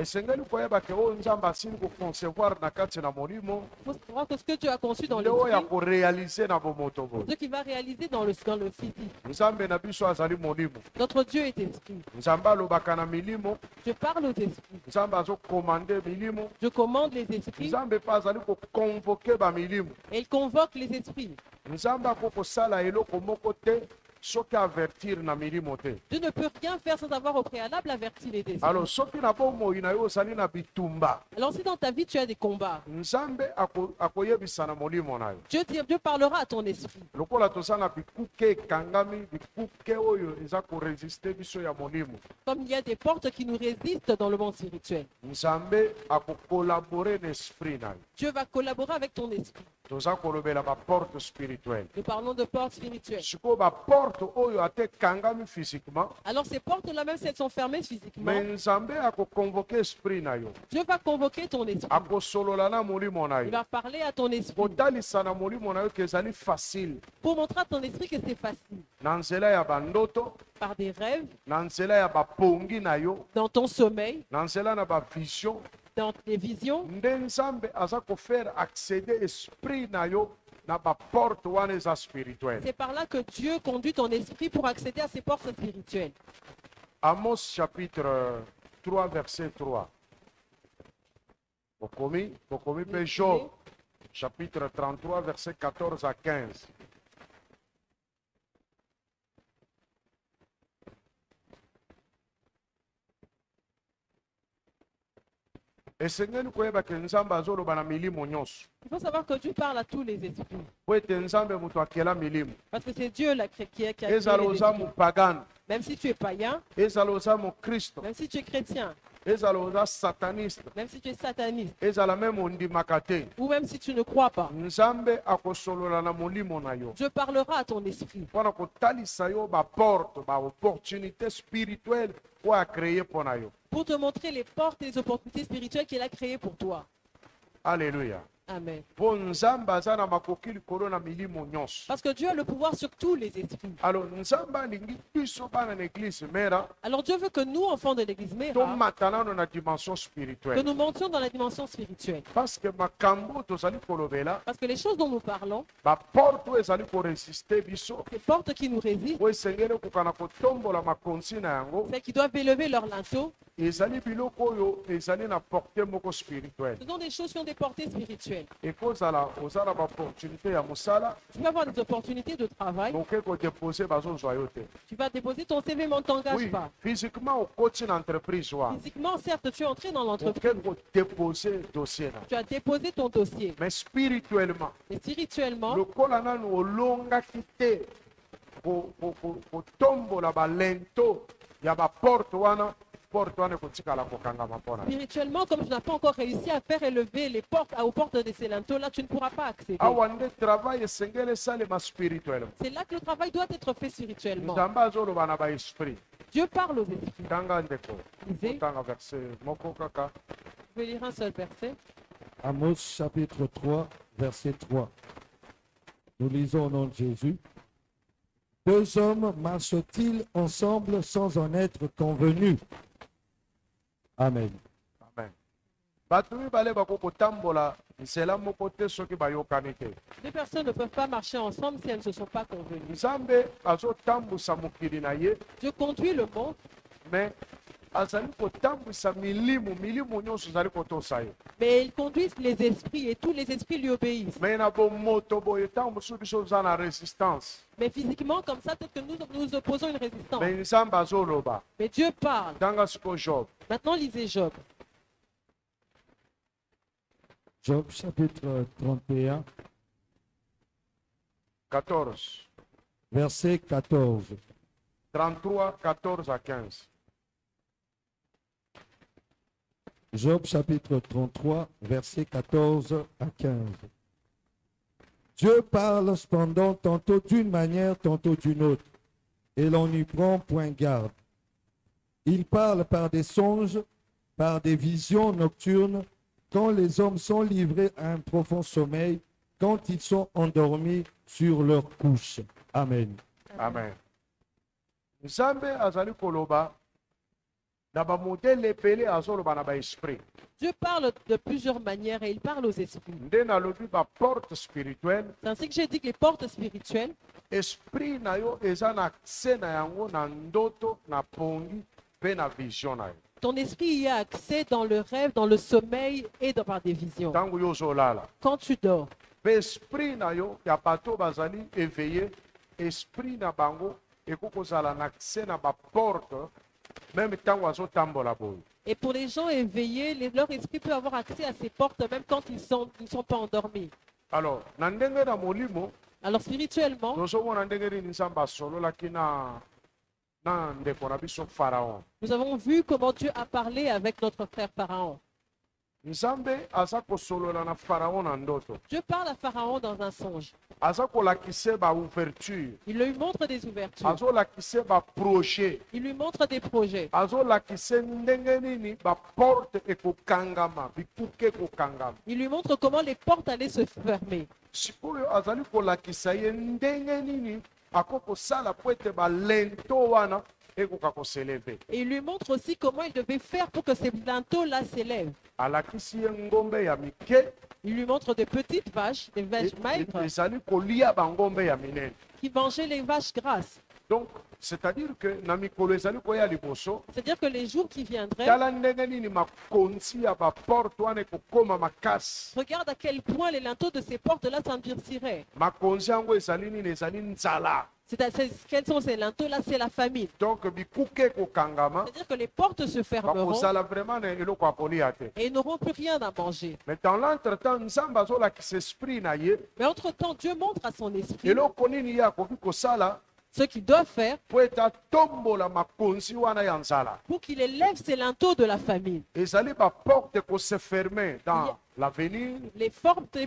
esengeli koyeba ke oyo nzambe asili koconcevoir na kati na molimo Il faut savoir que ce que Dieu a conçu dans nde oyo ya l'esprit, korealize na bomoto boye. ce qu'il va réaliser dans le physique. Nzambe na biso azali molimo. Notre Dieu est esprit. Nzambe alobaka na milimo. Je parle aux esprits. Nzambe azokomande milimo. Je commande les esprits Nzambe mpe azali koconvoke bamilimo. et il convoque les esprits. Nzambe akokosala eloko moko te soki avertir na milimo te. Dieu ne peut rien faire sans avoir au préalable averti les esprits. Alors soki na bomoi na yo ozali na bitumba, Alors si dans ta vie tu as des combats, Nzambe akoyebisa na molimo na yo. Dieu parlera à ton esprit. Lokola toza na bikuke ekangami, bikuke oyo eza koresiste biso ya molimo, Comme il y a des portes qui nous résistent dans le monde spirituel, Nzambe akokolabore na esprit na yo. Dieu va collaborer avec ton esprit. Toza kolobela baporte spirituelle. Nous parlons de portes spirituelles. Sikoyo baporte oyo ate ekangami physiquement, Alors ces portes-là, même si elles sont fermées physiquement, mais Nzambe akoconvoke esprit na yo, Dieu va convoquer ton esprit. akosolola na molimo na Il yo, va parler à ton esprit kotalisa na molimo na yo ke ezali facile pour montrer à ton esprit que c'est facile. na nzela ya bandoto, Par des rêves, na nzela ya bapongi na yo, dans ton sommeil, na nzela na bavision, dans tes visions, nde Nzambe aza kofaire accéder esprit na yo na baporte wana eza spirituelle. c'est par là que Dieu conduit ton esprit pour accéder à ces portes spirituelles. Amos chapitre 3 verset 3. Bokomi mpe Job chapitre 33 verset 14 à 15. esengeli koyeba ke Nzambe azoloba na milimo nyonso Il faut savoir que Dieu parle à tous les esprits. po ete Nzambe moto akela milimo, Parce que c'est Dieu là, qui a créé ezala les oza esprits. mopagane, Même si tu es païen, ezala oza mokristo, même si tu es chrétien, ezala oza sataniste, même si tu es sataniste, ezala meme ondimaka te, ou même si tu ne crois pas, Nzambe akosolola na molimo na yo Dieu parlera à ton esprit mpona kotalisa yo baporte baopportunité spirituelle oyo akreye mpo na yo. pour te montrer les portes et les opportunités spirituelles qu'il a créées pour toi. Alléluia. Amen. mpo Nzambe aza na makoki likolo na milimo nyonso. Parce que Dieu a le pouvoir sur tous les esprits. Alors Nzambe alingi biso bana na église mera Alors Dieu veut que nous, enfants de l'église Mera, tomata nano na dimension que spirituelle, nous montions dans la dimension spirituelle. parce que makambo tozali kolobela Parce que les choses dont nous parlons, baporte oyo ezali koresiste biso ces portes qui nous résistent, oyo esengeli ekoka na kotombola makonzi na yango, celles qui doivent élever leur linteau, ezali biloko oyo ezali na porte moko spirituelle. ce sont des choses qui ont des portées spirituelles. ekozala oza na baopportunité ya mosala, Tu vas avoir des opportunités de travail, oke kodepose bazozwa yo te. tu vas déposer ton CV, mais on ne t'engage Oui, pas. physiquement okoti na entreprise wana, Physiquement, certes, tu es entré dans l'entreprise, oke kodepose dossier na, tu as déposé ton dossier, mais spirituellement mais spirituellement, lokola nanu olongaki te kotombola balento ya baporte wana, porte wana ekotikala kokangama mpona. spirituellement, comme tu n'as pas encore réussi à faire élever les portes aux portes de ces linteaux, là, tu ne pourras pas accéder. awa nde travail esengeli esalema spirituellement. C'est là que le travail doit être fait spirituellement. Nzambe azoloba na baesprit. Dieu parle aux esprits. Tanga ndeko Lisez, otanga verset moko kaka. je vais lire un seul verset. Amos chapitre 3, verset 3. Nous lisons au nom de Jésus. Deux hommes marchent-ils ensemble sans en être convenus? Amen. Amen. Bato mibale bako kotambola nzela moko te soki bayokani te. Deux personnes ne peuvent pas marcher ensemble si elles ne se sont pas convenues. Nzambe azotambusa mokili na ye, Dieu conduit le monde, mais azali kotambwisa milimo nyonso ezali kotosa ye. mais il conduit les esprits et tous les esprits lui obéissent. Mais na bomoto boye ntango mosusu biso oza na résistance, Mais physiquement, comme ça, peut-être que nous opposons une résistance. mais Nzambe azoloba. Mais Dieu parle. Tanga siko Job Maintenant, lisez Job. Job chapitre 31, 14, verset 14. 33, 14 à 15. Job chapitre 33, verset 14 à 15. Dieu parle cependant tantôt d'une manière, tantôt d'une autre, et l'on n'y prend point garde. Il parle par des songes, par des visions nocturnes, quand les hommes sont livrés à un profond sommeil, quand ils sont endormis sur leur couche. Amen. Amen. Nzambe azali koloba na bamodele epele azoloba na baesprit. Dieu parle de plusieurs manières et il parle aux esprits. Nde nalobi baporte spirituelle, C'est ainsi que j'ai dit que les portes spirituelles, esprit na yo eza na accès na yango na ndoto, na pongi, mpe na vision na yo. ton esprit y a accès dans le rêve, dans le sommeil et par des visions. Ntango yo ozolala. Quand tu dors, Mpe esprit na yo ya bato bazali éveillé, esprit na bango ekoki kozala na accès na baporte, même ntango azotambola boye. et pour les gens éveillés, leur esprit peut avoir accès à ces portes même quand ils ne sont pas endormis. Alors, na ndenge na molimo, Alors spirituellement, tozomona ndenge nini nzambe asololaki na ndeko na biso Pharaon. nous avons vu comment Dieu a parlé avec notre frère Pharaon. Nzambe aza kosolola na Pharaon na ndoto. Dieu parle à Pharaon dans un songe. Aza kolakise ba ouverture. Il lui montre des ouvertures. Azolakise ba projet. Il lui montre des projets. Azolakise ndenge nini ba porte ekokangama, bikuke ekokangama. Il lui montre comment les portes allaient se fermer. Sikoyo azali kolakisa ye ndenge nini akokosala po ete balento wana ekoka koseleve. Et il lui montre aussi comment il devait faire pour que ces linteaux-là s'élèvent. Alakisi ye ngombe ya mike. Il lui montre des petites vaches, des vaches maigres, ezali kolia bangombe ya minene. qui mangeaient les vaches grasses. Donc, c'est-à-dire que na mikolo ezali koya liboso, C'est-à-dire que les jours qui viendraient, tala ndenge nini makonzi ya baporte wana ekokoma makasi. regarde à quel point les linteaux de ces portes-là s'endurciraient. Makonzi yango ezali nini? Ezali nzala. Quels sont ces linteaux-là? C'est la famine. Donc bikuke ekokangama, C'est-à-dire que les portes se fermeront bakozala vraiment na eloko ya kolia te. et ils n'auront plus rien à manger. Mais dans l'entretemps, nzambe azolakisa esprit na ye, Mais entre-temps, Dieu montre à son esprit eloko nini ye akoki kosala ce qu'il doit faire po ete atombola makonzi wana ya nzala. pour qu'il élève ces linteaux de la famine. Ezali baporte ekose ferme dans l'avenir, Les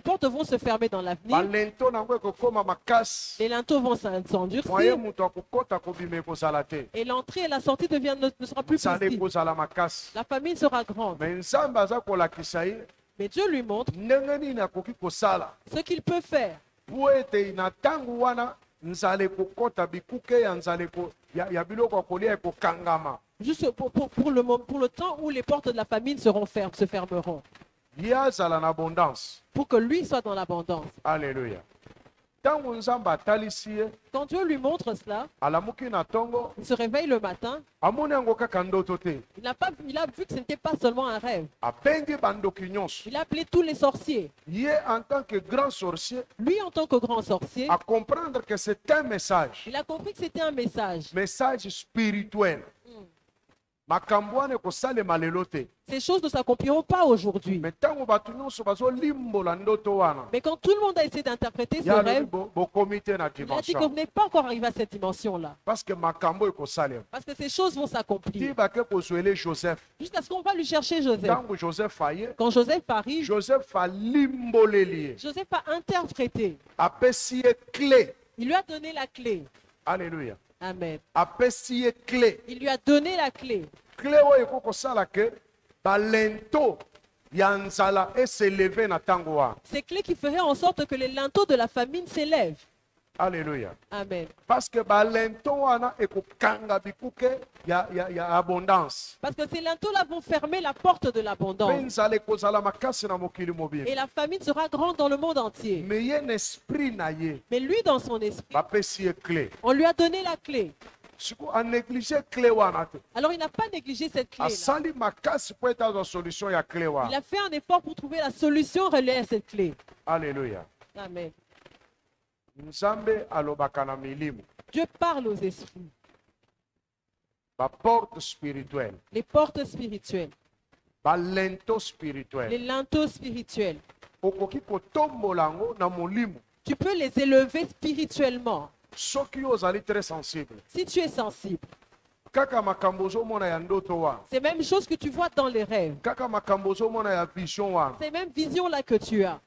portes vont se fermer dans l'avenir. balento nango ekokoma makasi. Les linteaux vont Moye s'endurcir. moto akokota kobima ekozala te. Et l'entrée et la sortie ne sera plus Nzala possible. ekozala makasi. La famine sera grande. Mais nzambe aza kolakisa ye Mais Dieu lui montre ndenge nini akoki kosala ce qu'il peut faire po ete na ntango wana nzala ekokota, bikuke ya nzala ya biloko ya kolia ekokangama. juste pour le temps où les portes de la famine se fermeront. Ye azala na abondance. Pour que lui soit dans l'abondance. Alléluia. Ntango nzambe atalisi ye, Quand Dieu lui montre cela, alamuki na ntongo, il se réveille le matin. amoni yango kaka ndoto te. Il a vu que ce n'était pas seulement un rêve. Abengi bandoki nyonso. Il a appelé tous les sorciers. Ye en tant que grand sorcier, Lui, en tant que grand sorcier, à comprendre que c'est un message. il a compris que c'était un message. Message spirituel. Makambo wana ekosalema lelo te. Ces choses ne s'accompliront pas aujourd'hui. Mais ntango bato nyonso bazolimbola ndoto wana, Mais quand tout le monde a essayé d'interpréter ce ya lobi rêve, bokomi te na il a dit qu'on dimension. n'est pas encore arrivé à cette dimension-là. Parce que makambo ekosalema. Parce que ces choses vont Ti s'accomplir. bake kozwele Joseph. Jusqu'à ce qu'on va lui chercher Joseph. Ntango Joseph aye, Quand Joseph arrive, Joseph alimboleli ye. Joseph a interprété. Apesi ye clé. Il lui a donné la clé. Alléluia. Amen. Apesi ye clé. Il lui a donné la clé. Clé oyo eko kosala ke balento ya nzala eseleve na ntango wana. Ces clés qui feraient en sorte que les linteaux de la famine s'élèvent. Alléluia. Amen. Parce que balento wana ekokanga bikuke ya abondance. Parce que ces linteaux-là vont fermer la porte de Mpe l'abondance. nzala ekozala makasi na mokili Et mobimba. la famine sera grande dans le monde entier. Mais ye na esprit na ye Mais lui, dans son esprit, bapesi ye clé. on lui a donné la clé. Siko anéglige clé wana te. Alors il n'a pas négligé cette clé-là. Asali makasi po ete azwa solution ya clé Il wana. a fait un effort pour trouver la solution reliée à cette clé. Alléluia. Amen. Nzambe alobaka na milimo. Dieu parle aux esprits. Baporte spirituelle. Les portes spirituelles. Balento Les spirituel. linteaux spirituels. Okoki kotombola yango na molimo. Tu peux les élever spirituellement. Soki ozali très sensible. Si tu es sensible. Kaka makambo ozomona ya ndoto wana. C'est la même chose que tu vois dans les rêves. Kaka makambo ozomona ya vision wana. C'est la même vision-là que tu as.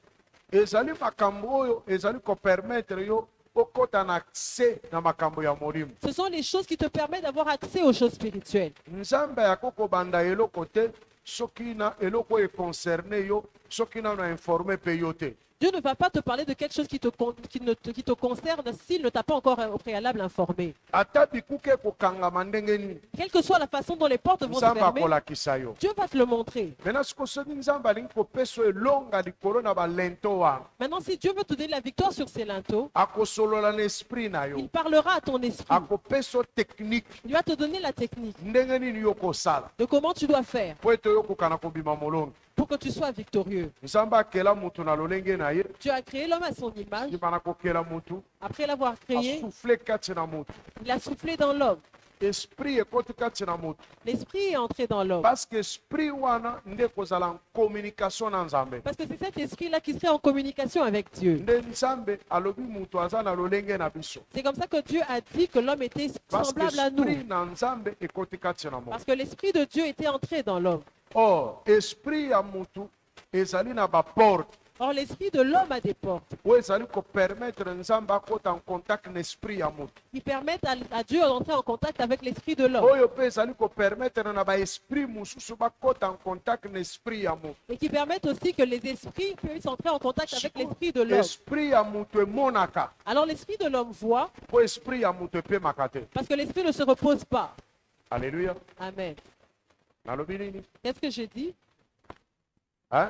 Ezali makambo oyo ezali kopermettre yo okota na accès na makambo ya molimo. Ce sont les choses qui te permettent d'avoir accès aux choses spirituelles. Nzambe akoko banda eloko te soki na eloko e concerné yo soki na informé pe yo te. Dieu ne va pas te parler de quelque chose qui te concerne s'il ne t'a pas encore au préalable informé. ata bikuke kokangama ndenge nini Quelle que soit la façon dont les portes vont se nzambe fermer, akolakisa yo. Dieu va te le montrer. Maintenant siko soki nzambe alingi kopesa yo elonga likolo na balento wana Maintenant, si Dieu veut te donner la victoire sur ces linteaux, akosolola na esprit na il yo parlera à ton esprit. akopesa yo technique Il va te donner la technique ndenge nini yo kosala de comment tu dois faire po ete oyokoka na kobima molongi. pour que tu sois victorieux. nzambe akela mutu na lolenge na ye Dieu a créé l'homme à son image. nsima na kokela mutu Après l'avoir créé, asufle kati na mutu il a soufflé dans l'homme. esprit ekoti kati na mutu L'esprit est entré dans l'homme. parce que esprit wana nde kozala en communication na nzambe Parce que c'est cet esprit-là qui serait en communication avec Dieu. nde nzambe alobi mutu aza na lolenge na biso C'est comme ça que Dieu a dit que l'homme était parce que semblable à nous. esprit na nzambe ekoti kati na mutu. Parce que l'esprit de Dieu était entré dans l'homme. Or esprit ya mutu ezali na baporte Or, l'esprit de l'homme a des portes oyo ezali kopermettre nzambe akota en contact na esprit ya mutu qui permettent à Dieu d'entrer en contact avec l'esprit de l'homme oyo mpe ezali kopermettre na baesprit mosusu bakota en contact na esprit ya mutu. et qui permettent aussi que les esprits puissent entrer en contact avec l'esprit de l'homme. esprit ya mutu emonaka Alors, l'esprit de l'homme voit po esprit ya mutu epemaka te. parce que l'esprit ne se repose pas. Alléluia. Amen. Nalobi nini? Qu'est-ce que j'ai dit? Hein?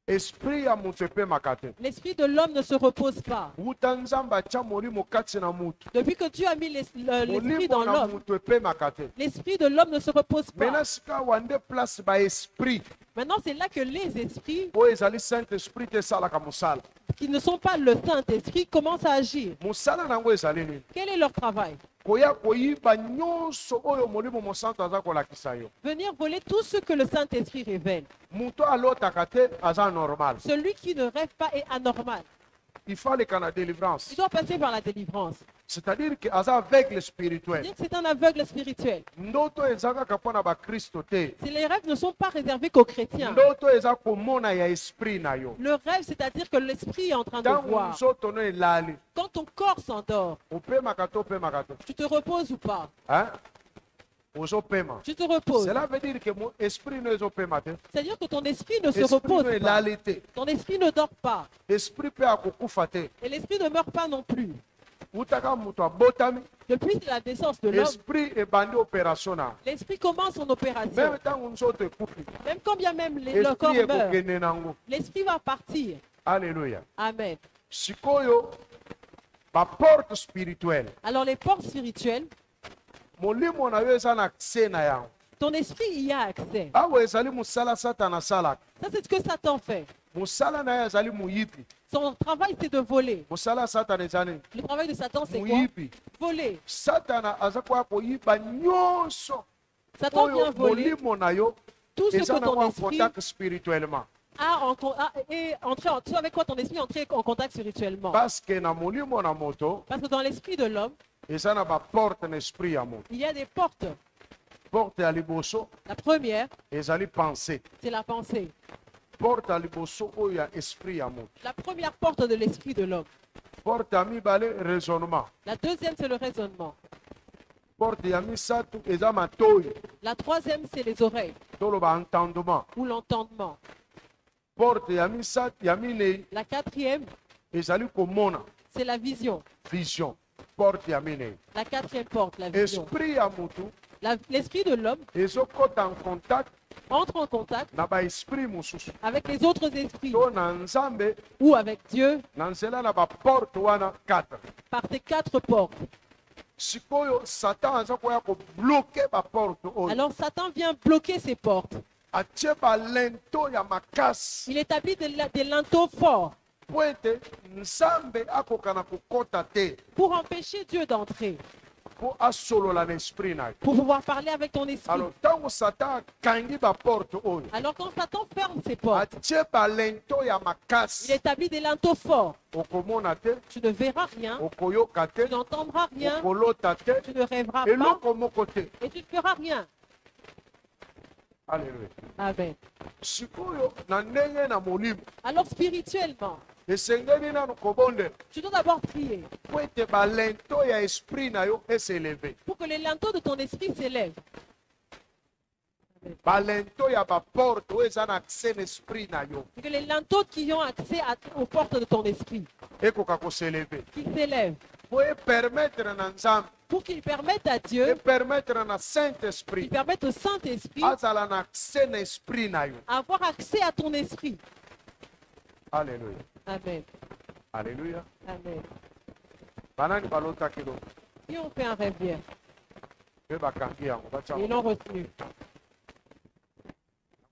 Esprit ya mutu epemaka te. L'esprit de l'homme ne se repose pas. wuta nzambe atia molimo kati na mutu Depuis que Dieu a mis l'esprit molimo dans na l'homme, mutu epemaka te. l'esprit de l'homme ne se repose pas. Maintenant sika wande place baesprit Maintenant, c'est là que les esprits oyo ezali saint esprit te esalaka mosala. qui ne sont pas le Saint-Esprit commencent à agir. mosala nango ezali nini? Quel est leur travail? koya koyiba nyonso oyo molimo mosantu aza kolakisa yo. Venir voler tout ce que le Saint-Esprit révèle. mutu alotaka te aza normal. Celui qui ne rêve pas est anormal. il faut aleka na délivrance. Il doit passer par la délivrance. c'est-à-dire que aza aveugle spirituel. C'est-à-dire que c'est un aveugle spirituel. ndoto eza kaka mpo na bakristo te. Si les rêves ne sont pas réservés qu'aux chrétiens. ndoto eza komona ya esprit na yo. Le rêve, c'est-à-dire que l'esprit est en train de ntango voir. nzoto no elali Quand ton corps s'endort, opemaka te opemaka te. tu te reposes ou pas? Hein? ozopema. Tu te reposes. cela veut dire que mon esprit no ezopema te. C'est-à-dire que ton esprit ne se esprit repose no pas. elali te. Ton esprit ne dort pas. esprit mpe akokufa te. Et l'esprit ne meurt pas non plus. utaka moto abotami Depuis la naissance de l'homme, esprit ebandi opération na l'esprit commence son opération. meme ntango nzoto ekufi Même quand bien même le corps esprit meurt, ekokende nango. l'esprit va partir. Alléluia. Amen. sikoyo baporte spirituelle Alors les portes spirituelles, molimo na yo eza na accès na yango. ton esprit y a accès. awa ezali mosala satana asalaka. Ça, c'est ce que Satan fait. mosala na ye ezali moyibi. Son travail, c'est de voler. mosala ya satana eza nini? Le travail de Satan, c'est quoi? moyibi. Voler. satana aza koya koyiba nyonso Satan oyo vient voler molimo na yo tout ce eza que na ton en esprit contact spirituellement. est entré en toi, avec quoi ton esprit est entré en contact spirituellement. parce que na molimo na moto Parce que dans l'esprit de l'homme, eza na baporte na esprit ya moto. il y a des portes. porte ya liboso La première, ezali pensée. c'est la pensée. porte ya liboso oyo ya esprit ya moto. La première porte de l'esprit de l'homme. porte ya mibale raisonnement. La deuxième, c'est le raisonnement. porte ya misato eza matoyi La troisième, c'est les oreilles toloba entendement. ou l'entendement. porte ya misato ya minei La quatrième, ezali komona c'est la vision. vision. porte ya minei La quatrième porte, la vision. esprit ya motu L'esprit de l'homme ezokota en contact entre en contact na baesprit mosusu avec les autres esprits to na nzambe ou avec Dieu na nzela na baporte wana 4. par ces quatre portes. sikoyo satan aza koya kobloke baporte oyo Alors Satan vient bloquer ces portes. atie balento ya makasi Il établit des linteaux forts po ete nzambe akoka na kokota te pour empêcher Dieu d'entrer, po asolola na esprit na ye. pour pouvoir parler avec ton esprit. alors ntango satan akangi baporte oyo Alors quand Satan ferme ses portes, atie balento ya il makasi établit des linteaux forts. okomona te Tu ne verras rien, okoyoka te tu n'entendras rien, okolota te tu ne rêveras pas eloko moko te. et tu ne feras rien. Alléluia. Amen. sikoyo na ndenge na molimo Alors spirituellement, esengeli nanu kobondela tu dois d'abord prier po ete balento ya esprit na yo eseleve. pour que les linteaux de ton esprit s'élèvent. Amen. balento ya baporte oyo eza na accès na esprit na yo Que les linteaux qui ont accès aux portes de ton esprit, ekoka koseleve qui s'élèvent, po epermettre na nzambe pour qu'ils permettent à Dieu, epermettre na qu'ils Saint-Esprit permettent au Saint-Esprit azala na accès na esprit na yo. avoir accès à ton esprit. Alléluia. Amen. Alléluia. Amen. Banani balotaki lo Qui ont fait un rêve hier, mpe bakangi yango batya ils l'ont retenu.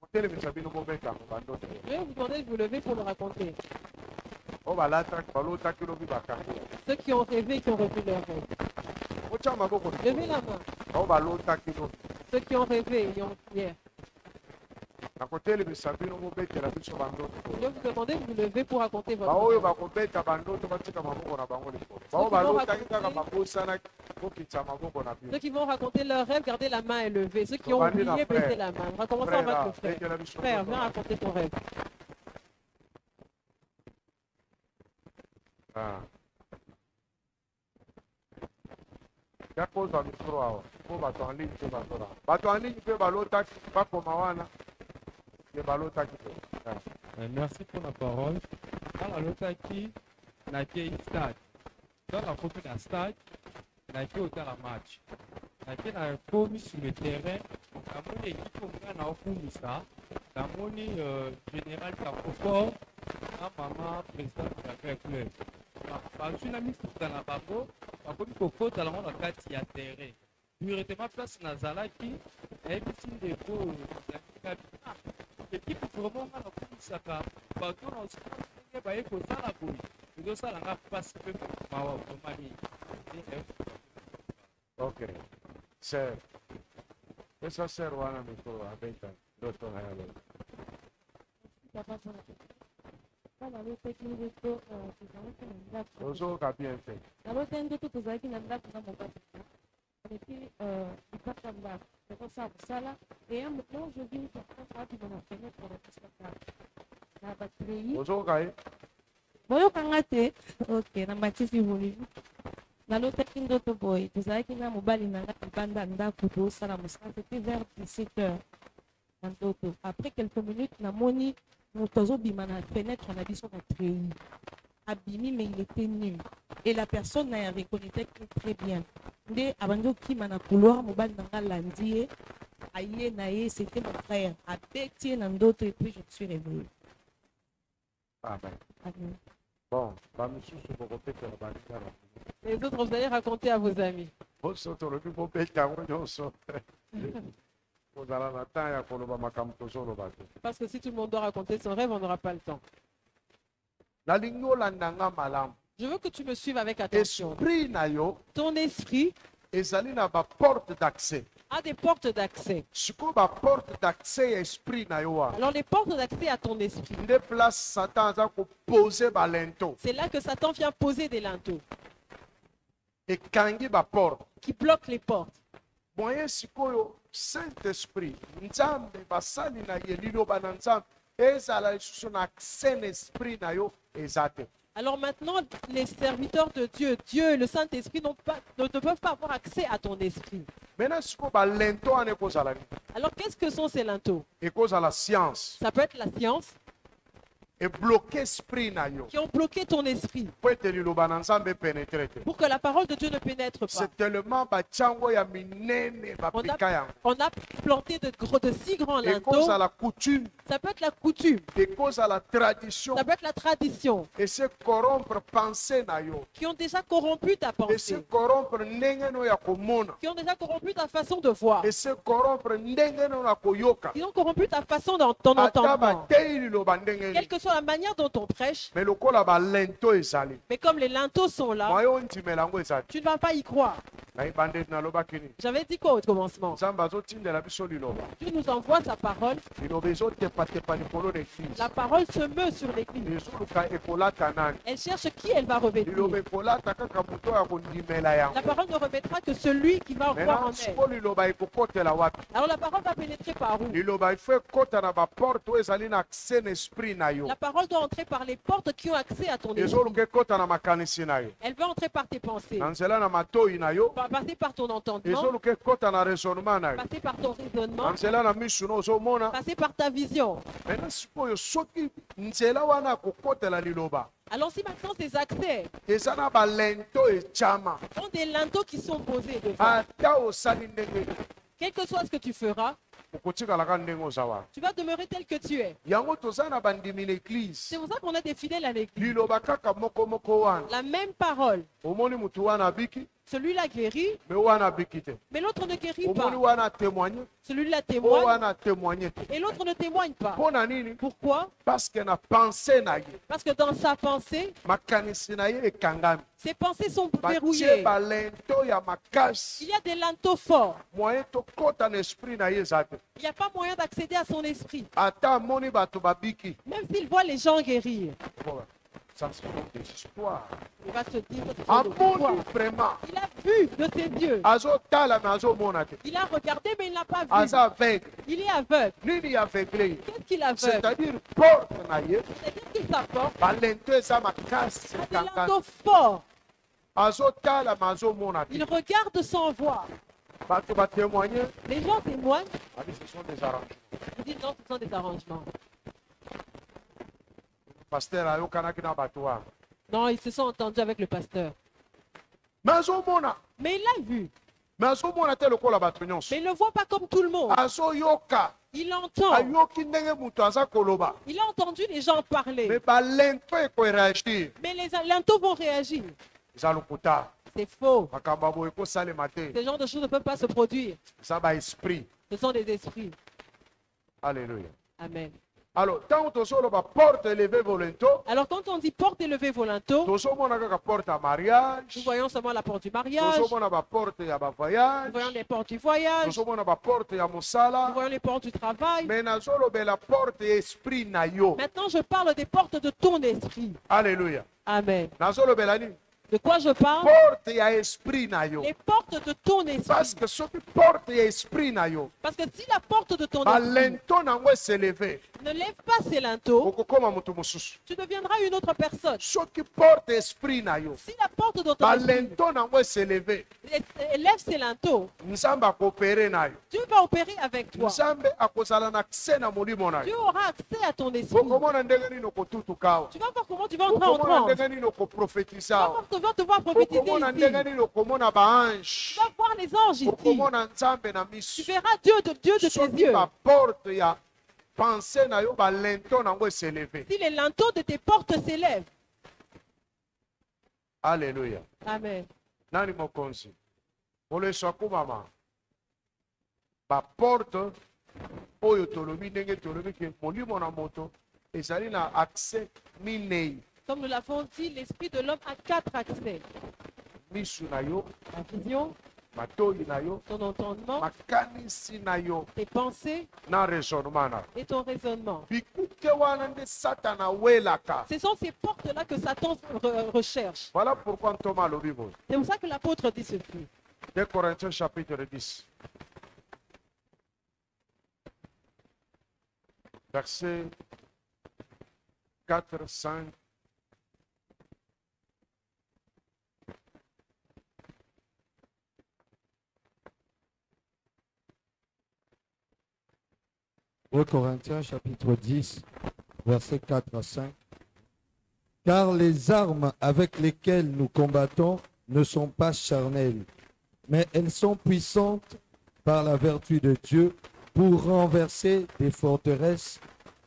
kotelemisa bino bobeta yango bandoto Je vais vous demander de vous lever pour le raconter. oyo balotaki lobi bakangi yango Ceux qui ont rêvé et qui ont retenu leur rêve. otya maboko Levez la main. oyo balotaki lobi Ceux qui ont rêvé et ont hier. na kotelemisa bino bobetela biso bandoto Je vais vous demander de vous lever pour raconter votre baoyo rêve. bakobeta bandoto batika maboko na bango likolo bao balotaki kaka babosanaki kokitisa maboko na bino Ceux qui vont raconter leur rêve, gardez la main élevée. Ceux qui ont oublié, baissez la main. On va commencer avec le frère. betela biso Frère, viens raconter ton rêve. ya kozwa mikro awa mpo bato en ligne mpe bazola bato en ligne mpe balotaki bakoma wana ye balotaki mpe Merci pour la parole. Dans la lotaki, na qui stade. Dans la copie d'un stade, na qui au la match. Na qui na commis sur le terrain. La moni équipe on a au ça. La moni général Carrefour, la maman président de la club. Parce que mis dans la babo, a commis coco dans la monde à 4 ya terrain. Directement place Nazalaki, et puis des beaux l'équipe vraiment na komisaka bato na osenge baye kozala boye ezosalanga mpasi mpe mawa komani ok ser esa ser wana mikro abeta ndoto na yalo ozoyoka bien te naloti ndoto tozalaki na ndako na mobali epuis likata ndako ekosala kosala eya moto je vis abima na fenêtre na batrei ozoyoka ye boyokanga te ok na matisi volume nalotaki ndoto boye tozalaki na mobali na ngai libanda ndako tosala mosala c'était vers 17 heures na ndoto après quelques minutes namoni moto azobima na fenêtre na biso na trei abimi mais il était nu et la personne na reconnaissait très bien nde abandi okima na couloir mobali na ngai alandi ye aye na ye c'était mon frère abeti ye na ndoto et puis je me suis réveillée. amen Amen. bon bamisusu bokopetela balingana Les autres, vous allez raconter à vos amis. boso tolobi bobeta yango nyonso kozala na temps ya koloba makambo tozoloba te Parce que si tout le monde doit raconter son rêve, on n'aura pas le temps. nalingi olanda nga malamu Je veux que tu me suives avec attention. esprit na yo Ton esprit ezali na baporte d'accès a des portes d'accès. sikoyo baporte d'accès ya esprit na yo wana Alors les portes d'accès à ton esprit, nde place satan aza kopose balento c'est là que Satan vient poser des linteaux ekangi baporte qui bloquent les portes. moyen sikoyo saint-esprit nzambe basali na ye liloba na nzambe ezala lisusu na accès na esprit na yo eza te Alors maintenant, les serviteurs de Dieu, Dieu et le Saint-Esprit ne peuvent pas avoir accès à ton esprit. maintenant sikoyo balento wana ekozala nini Alors qu'est-ce que sont ces linteaux? ekozala science Ça peut être la science ebloke esprit na yo qui ont bloqué ton esprit po ete liloba na nzambe epénétre te pour que la parole de Dieu ne pénètre pas. c'est tellement batiango ya minene bapika yango On a planté de si grands linteaux. ekozala coutume Ça peut être la coutume, ekozala tradition ça peut être la tradition ese corrompre pensée na yo qui ont déjà corrompu ta ese pensée, corrompre ndenge no ya komona qui ont déjà corrompu ta façon de voir, ese corrompre ndenge no na koyoka qui ont corrompu ta façon ton ata entendement. batei liloba ndenge Quelle nini que soit la manière dont on prêche, mais lokola balento ezali mais comme les linteaux sont là, mwayo ondimela yango ezali tu ne vas pas y croire. nayeba nde nalobaki nini J'avais dit quoi au commencement? nzambe azotindela biso liloba Dieu nous envoie sa parole. liloba ezotepatepa likolo na eglise La parole se meut sur l'église. ezoluka ekolata nani Elle cherche qui elle va revêtir. liloba ekolata kaka moto oyo akondimela yango La parole ne remettra que celui qui va voir en maintenant elle. siko liloba ekokotela wapi Alors la parole va pénétrer par où? liloba ifo ekota na baporte oyo ezali na accès na esprit na yo La parole doit entrer par les portes qui ont accès à ton esprit. ezoluka ekota na makanisi na yo Elle va entrer par tes pensées, na nzela na matoi na yo passer par ton entendement, ezoluka ekota na raisonnement na yo passer par ton na raisonnement, nzela na misu na ozomona passer par ta vision. maintenant sikoyo soki nzela wana akokotela liloba Alors si maintenant ces accès eza na balento etiama ont des linteaux qui sont posés devant, ata osali ndenge quel que soit ce que tu feras, okotikalaka ndenge oza wana tu vas demeurer tel que tu es. yango toza na bandimi na eglize C'est pour ça qu'on a des fidèles à l'église. liloba kaka moko wana La même parole. omoni mutu wana abiki Celui-là guérit, me wana abiki te mais l'autre ne guérit omoni pas. wana atémoigne Celui-là o témoigne wana atémoigne te et l'autre ne témoigne pas. mpo na nini Pourquoi? parce que na pensée na ye Parce que dans sa pensée, makanisi na ye ekangami ses pensées sont batie verrouillées. balento ya makasi Il y a des linteaux forts. moyen tokɔta na esprit na ye eza te Il n'y a pas moyen d'accéder à son esprit. ata amoni bato babiki Même s'il voit les gens guérir, ça c'est des histoires il va se dire que ce sont des amoni histoires. vraiment Il a vu de ses yeux. azotala me azomona te Il a regardé, mais il n'a pas vu. aza aveugle Il est aveugle. nini aveugle ye Qu'est-ce qu'il aveugle? c'est-à-dire porte na ye C'est-à-dire qu'il s'apporte balento eza makasi des ekangami linteaux forts. azotala me azomona te Il regarde sans voir. bato batémoigne Les gens témoignent. abi ce sont des arrangements Ils disent non, ce sont des arrangements. paster ayokanaki na bato wana Non, ils se sont entendus avec le pasteur. me azomona Mais il l'a vu. me azomona te lokola bato nyonso Mais il ne le voit pas comme tout le monde. azoyoka Il entend. ayoki ndenge moto aza koloba Il a entendu les gens me parler. balento ekoréagir Mais les linteaux vont réagir. eza lokuta C'est faux. makambo ya boye ekosalema te Ce genre de choses ne peuvent pas se produire. eza baesprit Ce sont des esprits. alleluya Amen. alors ntango tozoloba porte élevé volento Alors quand on dit porte élevée vos linteaux, tozomona kaka porte ya mariage nous voyons seulement la porte du mariage, tozomona baporte ya nous bavoyage voyons les portes du voyage, tozomona baporte ya nous mosala voyons les portes du travail. me nazolobela porte ya esprit na yo Maintenant, je parle des portes de ton esprit. alleluya Amen. nazolobela nini De quoi je parle? porte ya esprit na yo Les portes de ton parce esprit. que soki porte ya esprit na yo Parce que si la porte de ton esprit balento nango eseleve ne lève pas ses linteaux, okokoma moto mosusu tu deviendras une autre personne. soki porte esprit na yo Si la porte de ton esprit balento nango eseleve lève ses linteaux, nzambe akoopere na yo Dieu va opérer avec toi. nzambe akozala na kse na molimo na Dieu yo aura accès à ton esprit. okomona ndenge nini okotutuka awa Tu vas voir comment tu vas entrer en okomona transe. ndenge nini okoprofetiza Tu vas awa voir, te voir prophétiser okomona ici. ndenge nini okomona baange Tu vas voir les anges ici. okomona nzambe na Tu miso verras Dieu de tes soki yeux. baporte ya pense na yo balento nango eseleve Si les linteaux de tes portes s'élèvent. alleluya Amen. nani mokonzi oleso akumama baporte oyo tolobi ndenge tolobi ke molimo na moto ezali na accès minei Comme nous l'avons dit, l'esprit de l'homme a 4 accès. misu na yo La vision, matoi na yo ton entendement, makanisi na yo tes pensées na raisonnement na yo et ton raisonnement. bikuke wana nde satana awelaka Ce sont ces portes-là que Satan recherche. voilà pourquoi ntoma alobi boye C'est pour ça que l'apôtre dit ceci. 2 Corinthiens chapitre 10 verset 4, 5 1 Corinthiens chapitre 10, versets 4 à 5. Car les armes avec lesquelles nous combattons ne sont pas charnelles, mais elles sont puissantes par la vertu de Dieu pour renverser des forteresses.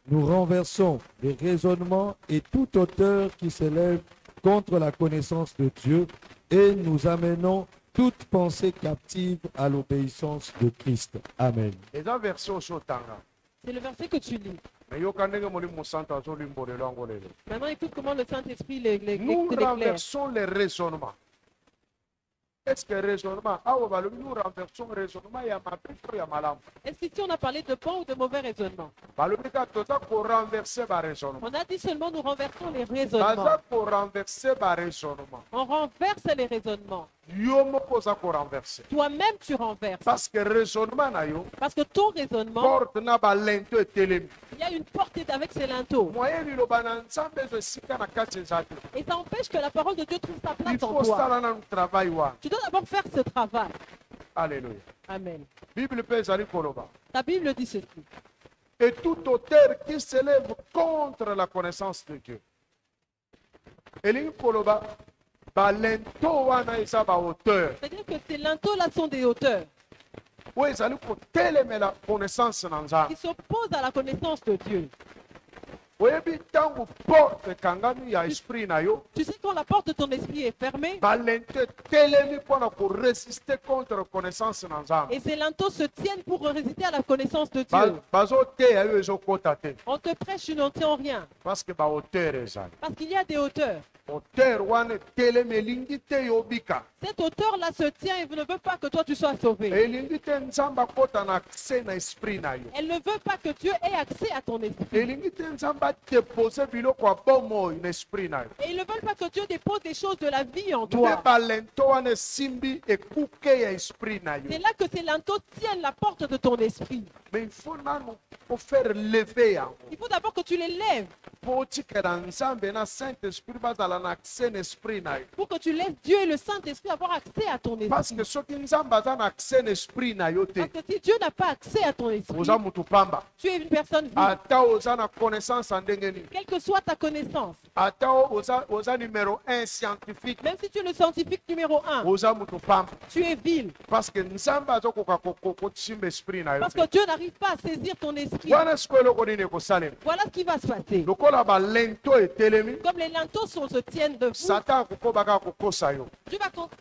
Nous renversons les raisonnements et toute hauteur qui s'élève contre la connaissance de Dieu et nous amenons toute pensée captive à l'obéissance de Christ. Amen. eza verset osotanga C'est le verset que tu lis. nayoka ndenge molimo santo azolimbolelo yango lelo Maintenant, écoute comment le Saint-Esprit nous l'éclaire. renversons les raisonnements est-ce que raisonnement awa balobi nous renversons raisonnement ya mabe to ya malamu Est-ce qu'ici on a parlé de bon ou de mauvais raisonnement? balobi kaka toza korenverse baraisonnement On a dit seulement nous renversons les baza raisonnements. korenverse baraisonnement On renverse les raisonnements. yo moko oza korenverse. Toi-même, tu renverses. Parce que raisonnement na yo Parce que ton raisonnement, porte na balento etelemi. il y a une porte avec ses linteaux. Moyen liloba na nzambe ezo esika na kati eza te. Et ça empêche que la parole de Dieu trouve sa Il place en faut toi. sala nanu travail wana. Tu dois d'abord faire ce travail. Alléluia. Amen. Bible mpe ezali koloba. Ta Bible dit ceci. Et tout auteur qui s'élève contre la connaissance de Dieu. Elingi koloba balento wana eza ba auteur. C'est-à-dire que ces linteaux-là sont des hauteurs Oyo ezali kotelemela connaissance na nzambe. qui s'opposent à la connaissance de Dieu. Oyebi ntango porte ekangami ya esprit na yo, Tu sais quand la porte de ton esprit est fermée balento etelemi mpona koresiste contre connaissance na nzambe. et ces linteaux se tiennent pour résister à la connaissance de Dieu. Bazoteya yo ezokota te. On te prêche, tu n'entends rien. Parce que baauteur ezali. Parce qu'il y a des hauteurs. Auteur wana etelemi elingi te yobika. Cette hauteur-là se tient et ne veut pas que toi tu sois sauvé. Elingi te nzambe akota na accès na esprit na yo. Elle ne veut pas que Dieu ait accès à ton esprit. Elingi te nzambe adepose biloko ya bomoi na esprit na yo. Et ils ne veulent pas que Dieu dépose des choses de la vie en Nde toi. balento wana esimbi ekuke ya esprit na yo. C'est là que ces linteaux tiennent la porte de ton esprit. Mais il faut nanu kofaire lever yango. Il faut d'abord que tu les lèves Po otikela nzambe na Saint-Esprit bazala na accès na esprit na yo. pour que tu laisses Dieu et le Saint-Esprit avoir accès à ton Parce esprit. que soki nzambe aza na accès na esprit na yo te, Parce que si Dieu n'a pas accès à ton esprit, oza mutu pamba. tu es une personne vive. Ata oza na connaissance ya ndenge nini. Quelle que soit ta connaissance, Ata oza numéro 1 scientifique, même si tu es le scientifique numéro 1, oza mutu pamba. tu es vil. Parce que nzambe azokoka kosimba esprit na yo Parce te. que Dieu n'arrive pas à saisir ton esprit. Wana sikoyo eloko nini ekosalema. Voilà ce qui va se passer. Lokola balento etelemi, Comme les linteaux se tiennent debout, Satan akokobaka kokosa yo.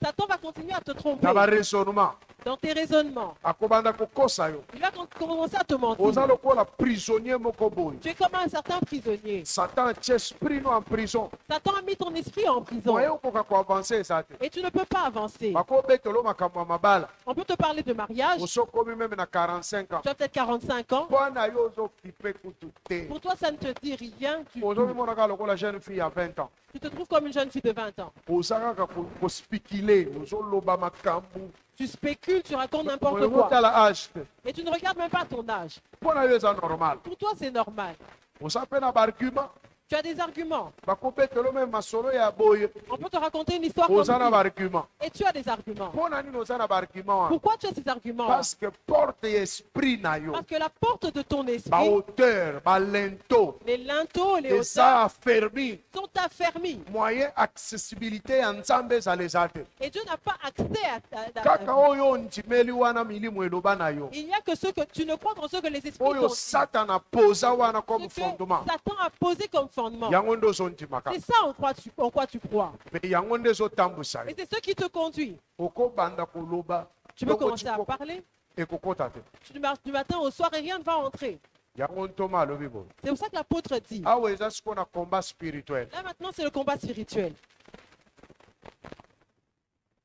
Satan va continuer à te tromper Na baraisonnement, dans tes raisonnements. akobanda kokosa yo. Il va commencer à te mentir. Oza lokola prisonnier moko boye. Tu es comme un certain prisonnier. Satan atie esprit no en prison. Satan a mis ton esprit en prison Moyen okoka koavanse eza te. et tu ne peux pas avancer. Bakobetelo makambo ya mabala. On peut te parler de mariage. Osokomi même na 45 ans. Tu as peut-être 45 ans. Mpo na yo ozokipe kutu te. Pour toi, ça ne te dit rien. Ozomimonaka lokola jeune fille ya 20 ans. Tu te trouves comme une jeune fille de 20 ans. Oza kaka kospikile, ozoloba makambo. Tu spécules, tu racontes n'importe quoi. Otala âge te. Et tu ne regardes même pas ton âge. Mpo na yo eza normal. Pour toi, c'est normal. Oza mpe na baargument. Tu as des arguments. Bakobetelo même masolo ya boye. On peut te raconter une histoire comme Oza na ça. baargument. Et tu as des arguments. Mpo na nini oza na baargument wana? Pourquoi tu as ces arguments? Parce que porte ya esprit na yo, Parce que la porte de ton esprit, bahauteur, balento, les linteaux, les hauteurs eza affermi. sont affermis. Moyen accessibilité ya nzambe ezala eza te. Et Dieu n'a pas accès à Kaka oyo ondimeli wana milimo eloba na yo. Il n'y a que ceux que tu ne crois qu'en ceux que les esprits Oyo t'ont dit. Satan apoza wana comme Ce que fondement. Satan a posé comme fondement. Yango nde ozondimaka. C'est ça en quoi tu crois. Mais yango nde ezotambusa Et yo. c'est ce qui te conduit. Okobanda koloba. Tu peux Loko commencer à tiko- parler. ekokota te. Tu marches du matin au soir et rien ne va entrer. Yango ntoma alobi boye. C'est pour ça que l'apôtre dit. Awa eza sikoyo na combat spirituel. Là maintenant, c'est le combat spirituel.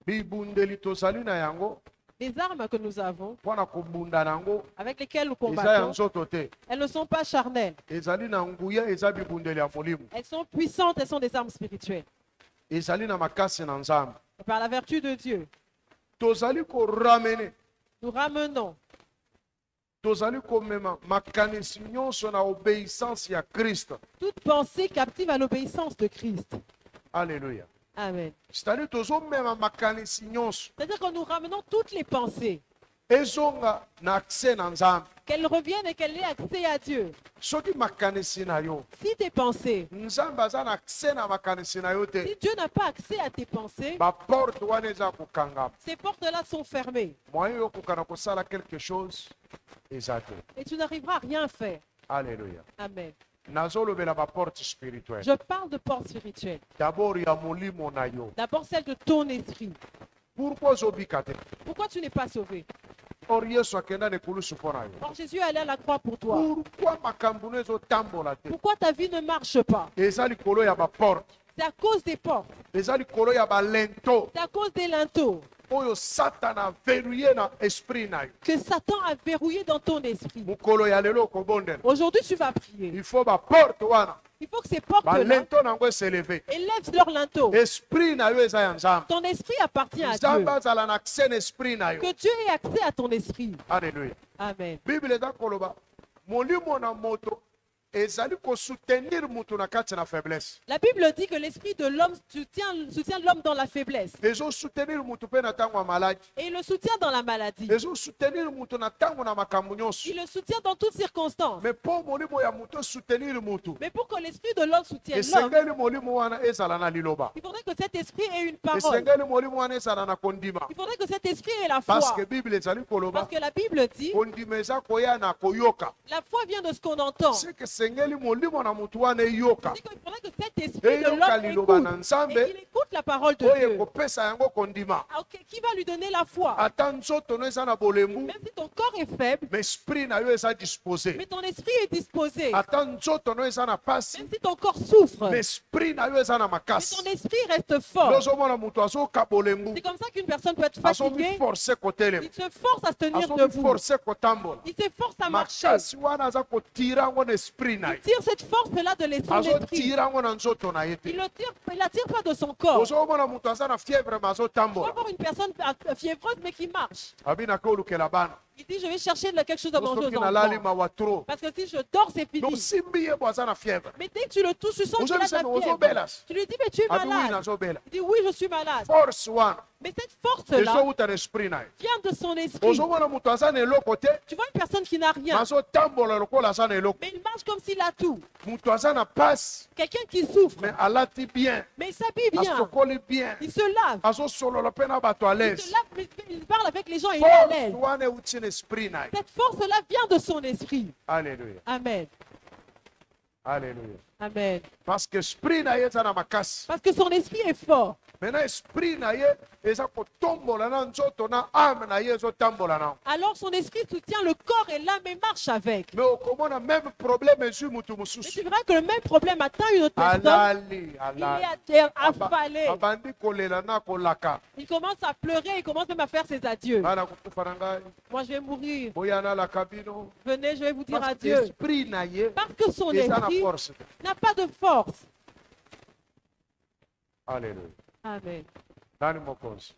Bibundeli tozali na yango Les armes que nous avons, mpona kobunda nango avec lesquelles nous eza ya combattons, nzoto te. elles ne sont pas charnelles. Ezali na nguya, eza bibundeli ya molimo. Elles sont puissantes, elles sont des armes spirituelles. Ezali na makasi na nzambe. Et par la vertu de Dieu, Tozali koramene, nous ramenons tozali komema makanisi nyonso na obéissance ya Christ. toute pensée captive à l'obéissance de Christ. Alléluia. Amen. C'est-à-dire tozomema makanisi nyonso C'est-à-dire que nous ramenons toutes les pensées, ezonga na accès na nzambe. qu'elles reviennent et qu'elles aient accès à Dieu. Soki makanisi na yo, Si tes pensées, nzambe aza na accès na makanisi na yo te, si Dieu n'a pas accès à tes pensées, baporte wana eza kokangama. ces portes-là sont fermées Moyen yo kokana kosala quelque chose eza te. et tu n'arriveras à rien faire. Alléluia. Amen. Nazolobela baporte spirituelle. Je parle de portes spirituelles. D'abord ya molimo na yo. D'abord celle de ton esprit. Pourquoi ozobika te? Pourquoi tu n'es pas sauvé? Or yesu akenda na ekulusu mpo na yo. Or Jésus est allé à la croix pour toi. Pourquoi makambo no ezotambola te? Pourquoi ta vie ne marche pas? Eza likolo ya baporte. C'est à cause des portes. Eza likolo ya balento. C'est à cause des linteaux. oyo Satan a verrouillé na esprit na yo. que Satan a verrouillé dans ton esprit. Mukolo ya lelo okobondela. Aujourd'hui, tu vas prier. Il faut ba porte wana. Il faut que ces portes-là Balento nango s'élever. élèvent leur linteau. Esprit na yo eza ya Nzambe. Ton esprit appartient à Dieu. Nzambe azala na accès na esprit na yo. Que Dieu ait accès à ton esprit. Alléluia. Amen. Bible eza koloba molimo na moto ezali kosoutenir mutu na kati na faiblesse. La Bible dit que l'esprit de l'homme soutient l'homme dans la faiblesse. Ezosoutenir mutu mpe na ntango ya maladi. Et il le soutient dans la maladie. Ezosoutenir mutu na ntango na makambo nyonso. Il le soutient dans toutes circonstances. Mais mpo molimo ya mutu esoutenir mutu, Mais pour que l'esprit de l'homme soutienne l'homme, esengeli molimo wana ezala na liloba. il faudrait que cet esprit ait une parole. Esengeli molimo wana ezala na kondima. Il faudrait que cet esprit ait la Parce foi. que Bible ezali koloba Parce que la Bible dit, kondima eza koya na koyoka. la foi vient de ce qu'on entend. C'est que esengeli molimo na mutu wana eyoka. Il faudrait que cet esprit de Eyoka l'homme liloba na écoute. Nzambe Et qu'il écoute la parole de oyo Dieu. ekopesa yango kondima. Ah, ok, qui va lui donner la foi? Ata nzoto no eza na bolembu, Même si ton corps est faible, mais esprit na yo eza disposé. mais ton esprit est disposé. Ata nzoto no eza na pasi, Même si ton corps souffre, mais esprit na yo eza na mais makasi. ton esprit reste fort. Lozomona mutu azoka bolembu, C'est comme ça qu'une personne peut être fatiguée. azomiforce kotelema, Il se force à se tenir debout. azomiforce kotambola. Il se force à marcher. Makasi wana aza kotira yango na esprit na Il ye, tire cette force-là de l'esprit. azotira yango na nzoto na ye te. Il la tire pas de son corps. Ozomona mutu aza na fièvre ma On va azotambola, voir une personne fiévreuse mais qui marche. abinaki olukela bana, Il dit, je vais chercher quelque chose à manger soki aux nalali enfants. mawa tro, Parce que si je dors, c'est fini. nosimbi ye bo aza na fièvre, Mais dès que tu le touches, tu sens qu'il a de la ozobisa fièvre. ozobela, Tu lui dis, mais tu es abi oui malade. nazobela. Il dit, oui, je suis malade. Force wana Mais cette force-là ezowuta na esprit na ye. vient de son esprit. Ozomona mutu aza na eloko te, Tu vois une personne qui n'a rien, azotambola lokola aza na eloko. mais il marche comme s'il a tout. Mutu aza na pasi, Quelqu'un qui souffre, mais alati bien, mais il s'habille bien. asokoli bien, Il se lave. azosolola mpe na bato à Il se l'aise. lave, mais il parle avec les gens et il est à Force l'aise. wana euti na esprit na ye. Cette force-là vient de son esprit. Alléluia. Amen. Alléluia. Amen. Parce que esprit na ye eza na makasi. Parce que son esprit est fort. Maintenant esprit na ye eza kotombola na nzoto na âme na ye ezotambola na. Alors son esprit soutient le corps et l'âme et marche avec. Mais okomona même problème ezwi mutu Mais mosusu. c'est vrai que le même problème atteint une autre personne. Alali, Il alali. est affalé. Abandi kolela na kolaka. Il commence à pleurer. Il commence même à faire ses adieux. Bana kokufa na ngai, Moi, je vais mourir. boya nalaka bino. Venez, je vais vous dire Parce que adieu. esprit na ye Parce que son eza na esprit force. n'a pas de force. Alléluia. Amen. Nani mokonzi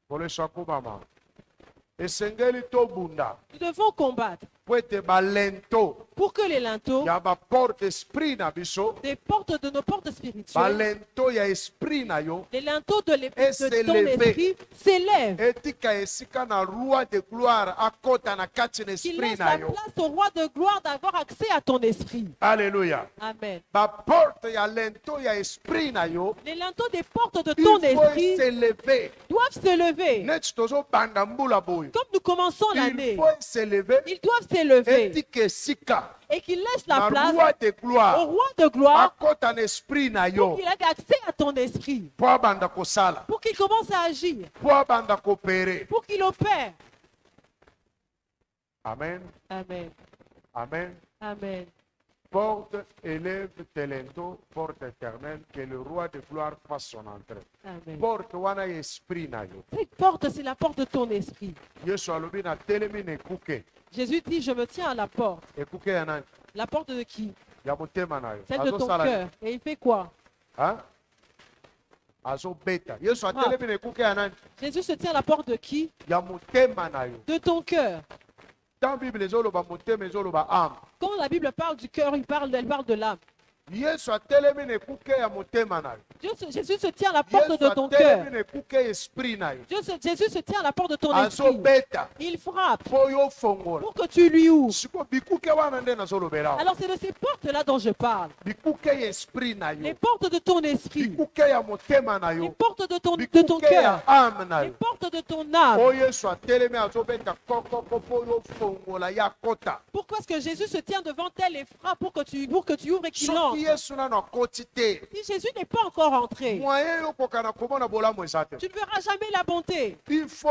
koleswa kumama esengeli tobunda Nous devons combattre po ete balento pour que les linteaux ya baporte esprit na biso, des portes de nos portes spirituelles, balento ya esprit na yo les linteaux de Et ton s'élever. esprit s'élèvent. etika esika na roi de gloire akota na kati na Qu'il esprit laisse na la yo. place au roi de gloire d'avoir accès à ton esprit. Alléluia. Amen. Baporte ya lento ya esprit na yo, Les linteaux des portes de il ton faut esprit s'élever. doivent se lever. Neti tozobanda mbula boye, Comme nous commençons il l'année, faut s'élever. ils doivent s'élever Etika esika et qu'ils laissent na la place roi de au gloire roi de gloire akota na esprit na pour yo qu'il ait accès à ton esprit, po abanda kosala, pour qu'il commence à agir, po abanda kopere. pour qu'il opère. Amen. Amen. Amen. Amen. Porte, élève tes linteaux, porte éternelle, que le roi de gloire fasse son entrée. Amen. Porte wana ya esprit na yo. Cette porte, c'est la porte de ton esprit. Yesu alobi na telemi na ekuke. Jésus dit, je me tiens à la porte. Ekuke ya nani? La porte de qui? Ya motema na yo. Celle de ton Azosala cœur. Et il fait quoi? hein? Azobeta. Yesu atelemi na ekuke ya nani? Jésus se tient à la porte de qui? Ya motema na yo. De ton cœur. Tant Bible ezoloba motema ezoloba âme. Quand la Bible parle du cœur, elle parle de l'âme. Yesu atelemi na ekuke ya motema na yo. Jésus se tient à la porte Yesu de ton cœur. atelemi na ekuke ya esprit na yo. Jésus se tient à la porte de ton esprit. Azobeta. Il frappe Po yo fongola. pour que tu lui ouvres. Siko bikuke wana nde nazolobela. Alors c'est de ces portes-là dont je parle. Bikuke ya esprit na Les yo. portes de ton esprit. Bikuke ya motema na Les yo. portes de ton Bikuke cœur. ya âme na Les yo. portes de ton âme. O Yesu atelemi azobeta kokoko po yo fongola ya kota. Pourquoi est-ce que Jésus se tient devant elle et frappe pour que tu ouvres et qu'il entre? Soki Yesu nano akoti te, Si Jésus n'est pas encore entré, moyen yo koka na komona bolamu eza te. tu ne verras jamais la bonté. Il faut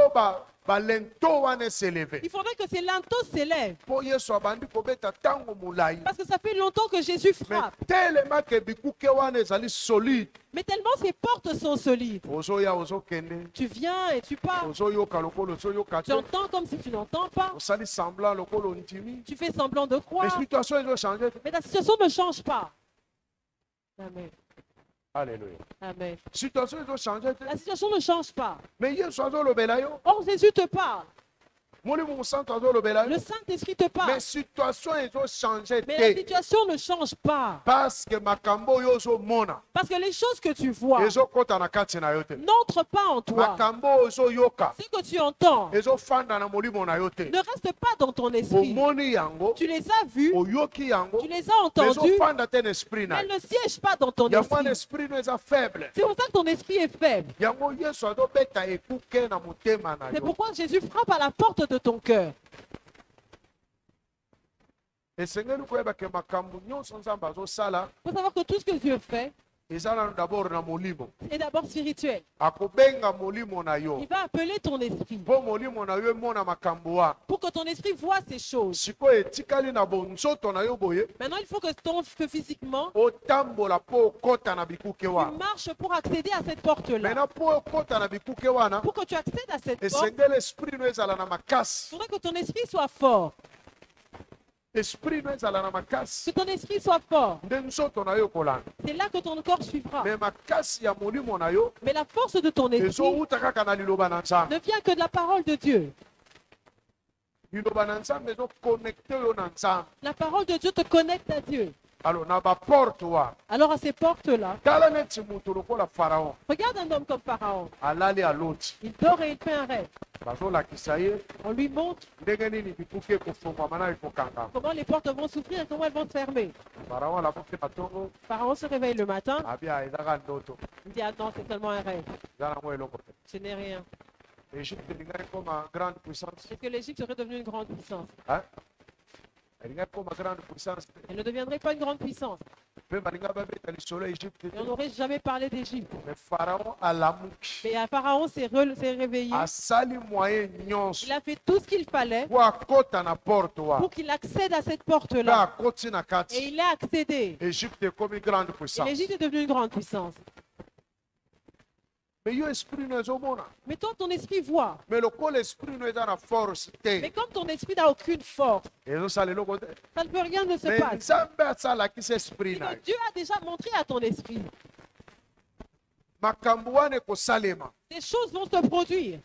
balento wana s'élever. Il faudrait que ces linteaux s'élèvent. Po Yesu abandi kobeta tango mulai. Parce que ça fait longtemps que Jésus Mais frappe. tellement que bikuke wana ezali solide. Mais tellement ces portes sont solides. Ozoya ozokende. Tu viens et tu pars. Ozoyoka lokolo ozoyoka Tu te. entends comme si tu n'entends pas. Osali semblant lokolo ndimi. Tu fais semblant de Les croire. situations elles ont changé. Mais ta situation ne change pas. Amen. Alléluia. Amen. Situation elles ont changé. La situation ne change pas. Mais Yesu azolobela yo. Or, Jésus te parle. Molimo musantu azolobela Le yo. Saint-Esprit te Mais parle. situation elles ont changé Mais la te. situation ne change pas. Parce que makambo yo ozomona. Parce que les choses que tu vois Ezokota na kati na yo te. n'entrent pas en toi. Makambo ozoyoka. Ce que tu entends Ezofanda na molimo na yo te. ne reste pas dans ton esprit. Omoni yango. Tu les as vus, Oyoki yango. tu les as entendus, Ezofanda te na esprit na mais elles yo. ne siègent pas dans ton Yango wana esprit. esprit no eza faible. C'est pour ça que ton esprit est faible. Yango Yesu azobeta ekuke na motema na C'est yo. pourquoi Jésus frappe à la porte de ton cœur. Esengeli koyeba ke makambo nyonso Nzambe azosala Il faut savoir que tout ce que Dieu fait eza nanu d'abord na molimo. est d'abord spirituel. Akobenga molimo na yo. Il va appeler ton esprit Mpo molimo na yo emona makambo wana. pour que ton esprit voit ces choses. Sikoyo etikali na bonzoto na yo boye. Maintenant, il faut que physiquement, Otambola mpo okota na bikuke tu wana. marches pour accéder à cette porte-là. Maintenant mpo okota na bikuke wana. Pour que tu accèdes à cette porte, Esengeli esprit no ezala na il makasi. faudrait que ton esprit soit fort. Esprit no ezala na Que makasi. ton esprit soit fort. Nde nzoto na yo kolanda. C'est là que ton corps suivra. Me makasi ya molimo na yo Mais la force de ton esprit ezowuta kaka na liloba na Nzambe. ne vient que de la parole de Dieu. Liloba na Nzambe ezoconnecte yo na Nzambe. La parole de Dieu te connecte à Dieu. Alors na baporte wana. Alors à ces portes-là, Tala neti mutu lokola Pharaon. regarde un homme comme Pharaon. Alali aloti. Il dort et il fait un rêve. Bazolakisa ye On lui montre ndenge nini bikuke ekofungwama na ekokangama. comment les portes vont s'ouvrir et comment elles vont se fermer. Pharaon alamuki na ntongo Pharaon se réveille le matin. abia ezaka ndoto. Il dit, attends, c'est seulement un rêve. Eza nango eloko te. Ce n'est rien. Égypte elingaki koma grande puissance. Est-ce que l'Égypte serait devenue une grande puissance? Hein? Elingaki koma grande puissance te. Elle ne deviendrait pas une grande puissance. Mpe balinga babeta lisolo ya Égypte Et te. on n'aurait jamais parlé d'Égypte. Mais Pharaon alamuki. Mais Pharaon s'est réveillé. Asali moyen nyonso. Il a fait tout ce qu'il fallait Po akota na porte wana. pour qu'il accède à cette Mpe porte-là. akoti na Et kati. il a accédé. Égypte ekomi grande Et puissance. l'Égypte est devenue une grande puissance. Mais yo esprit no ezomona. Mais toi, ton esprit voit. Mais lokola esprit no eza na force Mais te. comme ton esprit n'a aucune force, Ezosala eloko te. ça ne peut rien ne se Mais passe. Nzambe asalakisa esprit C'est na que yo. Dieu a déjà montré à ton esprit. Makambo wana ekosalema. Ces choses vont se produire.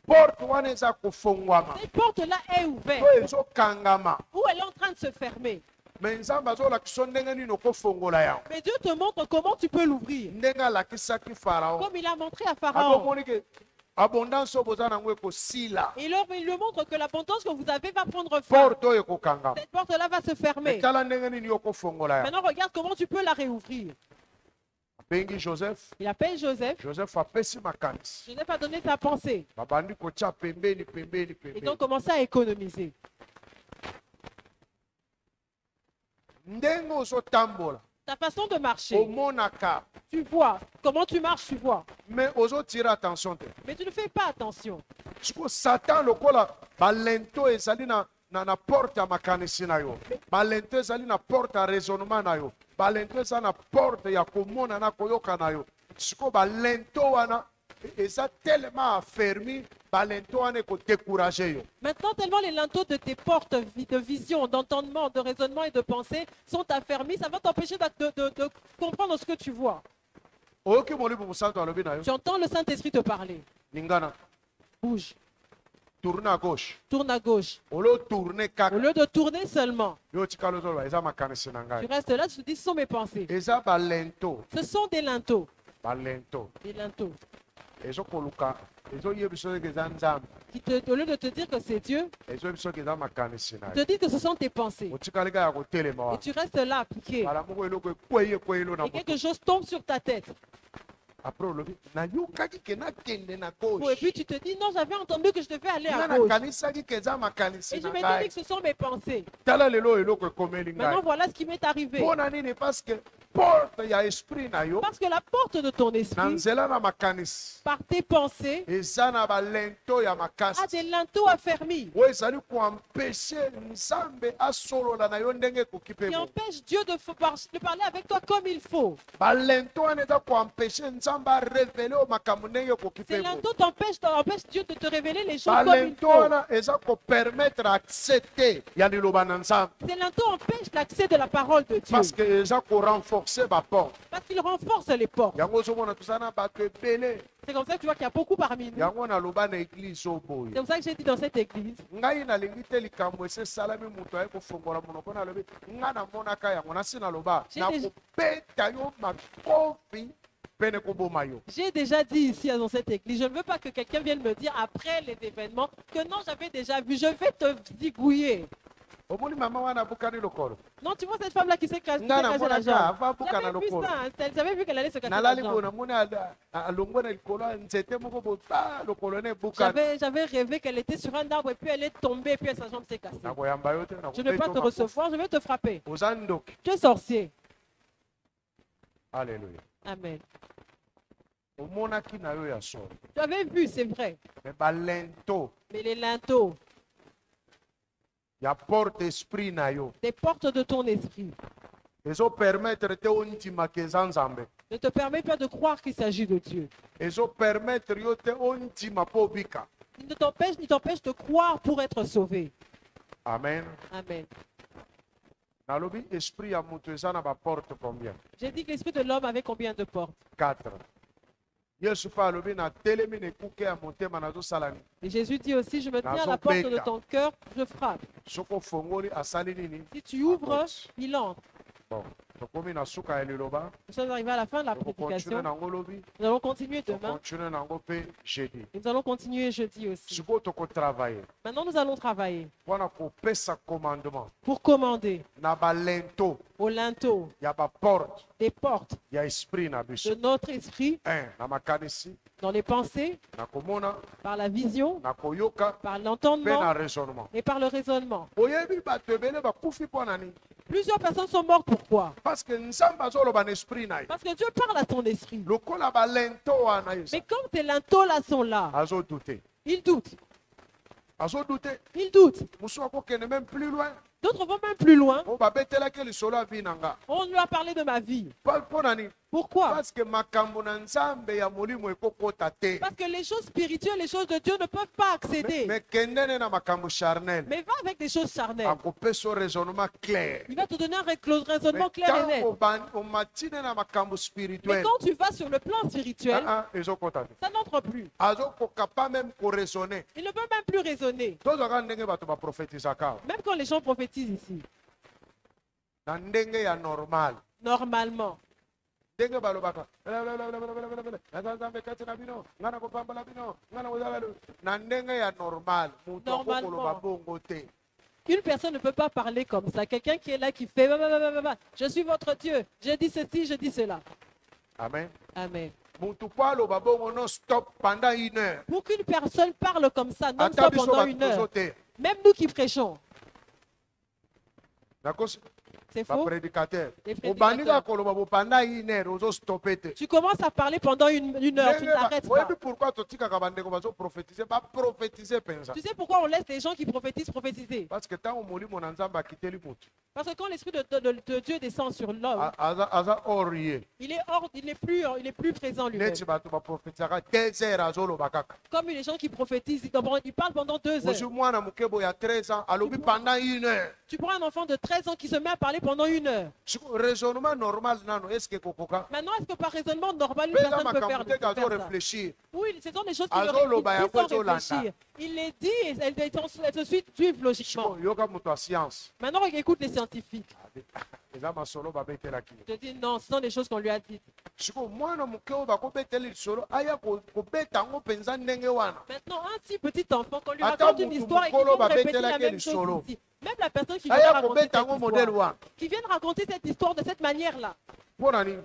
Porte wana eza kofungwama. Cette porte-là est ouverte. To ezokangama. Ou elle est en train de se fermer. Mais Nzambe azolakisa ndenge nini okofongola yango. Mais Dieu te montre comment tu peux l'ouvrir. Ndenge alakisaki Pharaon. Comme il a montré à Pharaon. Akomoni ke abondance oyo boza nango ekosila. Et là, il lui montre que l'abondance que vous avez va prendre fin. Porte oyo ekokangama. Cette porte-là va se fermer. Tala ndenge nini okofongola yango. Maintenant, regarde comment tu peux la réouvrir. Abengi Joseph. Il appelle Joseph. Joseph apesi makanisi. Joseph a donné sa pensée. Babandi kotia pembeni pembeni Et pembeni. donc commencé à économiser. Ndenge ozotambola. Ta façon de marcher, Omonaka. tu vois. Comment tu marches, tu vois. Mais ozotira attention te. Mais tu ne fais pas attention. Siko Satan lokola balento ezali na porte ya makanisi na yo. Balento ezali na porte ya raisonnement na yo. Balento ezali na porte ya komona na koyoka na yo. Siko balento wana eza tellement affermi, balento wana ekodecourage yo. Maintenant, tellement les linteaux de tes portes de vision, d'entendement, de raisonnement et de pensée sont affermis, ça va t'empêcher de comprendre ce que tu vois. Oyoki molimo mosantu alobi na yo. Tu entends le Saint-Esprit te parler. Ningana, Bouge, tourne à gauche. tourne à gauche. Olo tourne Au kaka. lieu de tourner seulement, Yo tikala ozoloba eza makanisi na tu ngai. restes là, tu te dis, ce sont mes pensées. Eza balento. Ce sont des linteaux. Balento. Des linteaux. Ezokoluka. Ezoyeba biso eke eza Nzambe. Au lieu de te dire que c'est Dieu, Ezoyeba biso eke eza makanisi na te ye. dit que ce sont tes pensées. Otikali kaka kotelema Et wana. tu restes là, piqué. Kala moko eloko ekwei elo na Et moto. quelque chose tombe sur ta tête. Après olobi nayokaki ke nakende na Et gauche. puis tu te dis, non, j'avais entendu que je devais aller à Nga gauche. nakanisaki ke eza makanisi Et je na m'étais dit ngai. que ce sont mes pensées. Tala lelo eloko ekomeli ngai. Maintenant, voilà ce qui m'est arrivé. Mpona nini parce que porte ya esprit na yo Parce que la porte de ton na esprit, nzela na makanisi par tes pensées, eza na balento ya a makasi des linteaux affermis oyo ezali koampeshe nzambe asolola na yo ndenge ekoki mpe qui boye. empêchent Dieu de parler avec toi comme il faut. balento wana eza koampeshe nzambe arevele o makambo ndenge ekoki Ces mpe boye. linteaux empêchent Dieu de te révéler les choses comme il balento faut. wana eza kopermettre accès te ya liloba na nzambe Ces linteaux empêchent l'accès de la parole de Dieu. parce que eza korenforce baporte Parce qu'ils renforcent les portes. yango ozomona toza na bato ebele C'est comme ça que tu vois qu'il y a beaucoup parmi nous. yango naloba na eglize oyo boye C'est comme ça que j'ai dit dans cette église. ngai nalingi te likambo ese esalami moto aye kofongola monoko nalobi ngai namonaka yango nasi naloba J'ai déjà- nakobeta yo makofi pene koboma yo. J'ai déjà dit ici dans cette église, je ne veux pas que quelqu'un vienne me dire après les événements que non, j'avais déjà vu, je vais te zigouiller. omoni mama wana abukani lokolo Non, tu vois cette femme-là qui s'est cassée nga la namonaka jambe. ava abuka na J'avais vu lokolo ça, hein, j'avais vu qu'elle allait se casser la nalali jambe. boye namoni alongwe na likolo ya nzete moko boye pa lokolo na ebukani J'avais rêvé qu'elle était sur un arbre et puis elle est tombée et puis sa jambe s'est cassée. nakoyamba yo te Je ne vais pas te recevoir, je vais te frapper. oza ndoki. Tu es sorcier. Alléluia. Amen. omonaki na yo ya solo Tu avais vu, c'est vrai. me balento Mais les linteaux, ya porte esprit na yo des portes de ton esprit, ezopermettre te ondimaka eza nzambe ne te permettent pas de croire qu'il s'agit de Dieu. ezopermettre yo te ondima mpo obika. Il t'empêche de croire pour être sauvé. Amen. Amen. nalobi esprit ya moto eza na baporte combien? J'ai dit que l'esprit de l'homme avait combien de portes? 4. yesu mpe alobi na telemi na ekuke ya motema nazosala nini? Et Jésus dit aussi, je me tiens à la Nazo porte de beta. ton cœur, je frappe. soki ofongoli asali nini? Si tu ouvres, Apporte. il entre. Bon, tokomi na suka ya liloba Nous sommes arrivés à la fin de la tokokontinue prédication. nango lobi Nous allons continuer demain. tokontinue nango mpe jeudi. Et nous allons continuer jeudi aussi. sikoyo tokotravaille Maintenant, nous allons travailler mpona kopesa commandement pour commander na balento au linteau ya baporte des portes ya esprit na de biso. notre esprit 1 na makanisi dans les pensées, na komona par la vision, na koyoka par mpe na l'entendement raisonnement. et par le raisonnement. oyebi bato ebele bakufi mpo na nini? Plusieurs personnes sont mortes. Pourquoi? parce que nzambe azoloba na esprit na ye Parce que Dieu parle à ton esprit. lokola balento wana eza Mais comme ces linteaux-là sont là, azodute ils doutent. azodute Ils doutent. mosusu akokende même plus loin D'autres vont même plus loin. o babetelaki lisolo ya vi na nga On lui a parlé de ma vie. mpo na nini? Pourquoi? parce que makambo na nzambe ya molimo ekokota te. Parce que les choses spirituelles, les choses de Dieu ne peuvent pas accéder. me kendene na makambo charnel Mais va avec des choses charnelles. akopesa raisonnement clair. Il va te donner un raisonnement Mais clair et net. ntango omatine na makambo Mais spirituel quand tu vas sur le plan spirituel, ezokota te. ça n'entre plus. azokoka pas même koraisonne. Il ne peut même plus raisonner. tozwaka ndenge bato baprofetisaka Même quand les gens prophétisent ici, na ndenge ya normal normalement. ndenge balobaka naza nzambe kati na bino nga na kopambola bino nga na kozala na ndenge ya normal moto Normalement. akokoloba bongo te. Une personne ne peut pas parler comme ça. Quelqu'un qui est là, qui fait je suis votre Dieu, je dis ceci, je dis cela. Amen. Amen. motu po aloba bongo non stop pendant 1 heure Pour qu'une personne parle comme ça, ata non-stop biso pendant bato 1 heure, tozoteya même nous qui prêchons, nakosi c'est faux. baprédicateur Les prédicateurs. obandi kaka koloba bo pendant 1 heure ozostope te. Tu commences à parler pendant une heure, tu ne t'arrêtes pas. oyebi pourquoi totikaka bandeko bazoprophétise baprophétise mpenza Tu sais pourquoi on laisse les gens qui prophétisent prophétiser? parce que ntango molimo na nzambe akiteli motu Parce que quand l'esprit de Dieu descend sur l'homme, aza orie il est hors, il est plus présent lui-même. neti bato baprophétisaka 2 heures azoloba kaka. Comme les gens qui prophétisent, ils parlent pendant 2 ozwi heures. mwana moke boye ya 13 ans alobi pendant 1 heure. Tu prends un enfant de 13 ans qui se met à parler pendant 1 heure. raisonnement normal nano eske kokoka Maintenant, est-ce que par raisonnement normal, une mpe eza personne peut faire, makambo te peut faire ça? azoréfléchir. Oui, ce sont des choses qui Azo le loba yango sans ezolanda. réfléchir. Il les dit et elles se suivent logiquement. yoka moto ya science Maintenant, écoute les scientifiques. eza masolo babetelaki Je te dis non, ce sont des choses qu'on lui a dites. sikoyo mwana moke oyo bakobeteli lisolo aya kobeta yango mpenza ndenge wana. Maintenant, un si petit enfant, qu'on lui Attends, raconte une Moutou histoire et qu'il Mokolo vient va répéter bêter la laquelle même solo. chose ici. Même la personne qui vient aya raconter kobeta cette yango modele histoire, wana qui vient raconter cette histoire de cette manière-là. mpo na nini?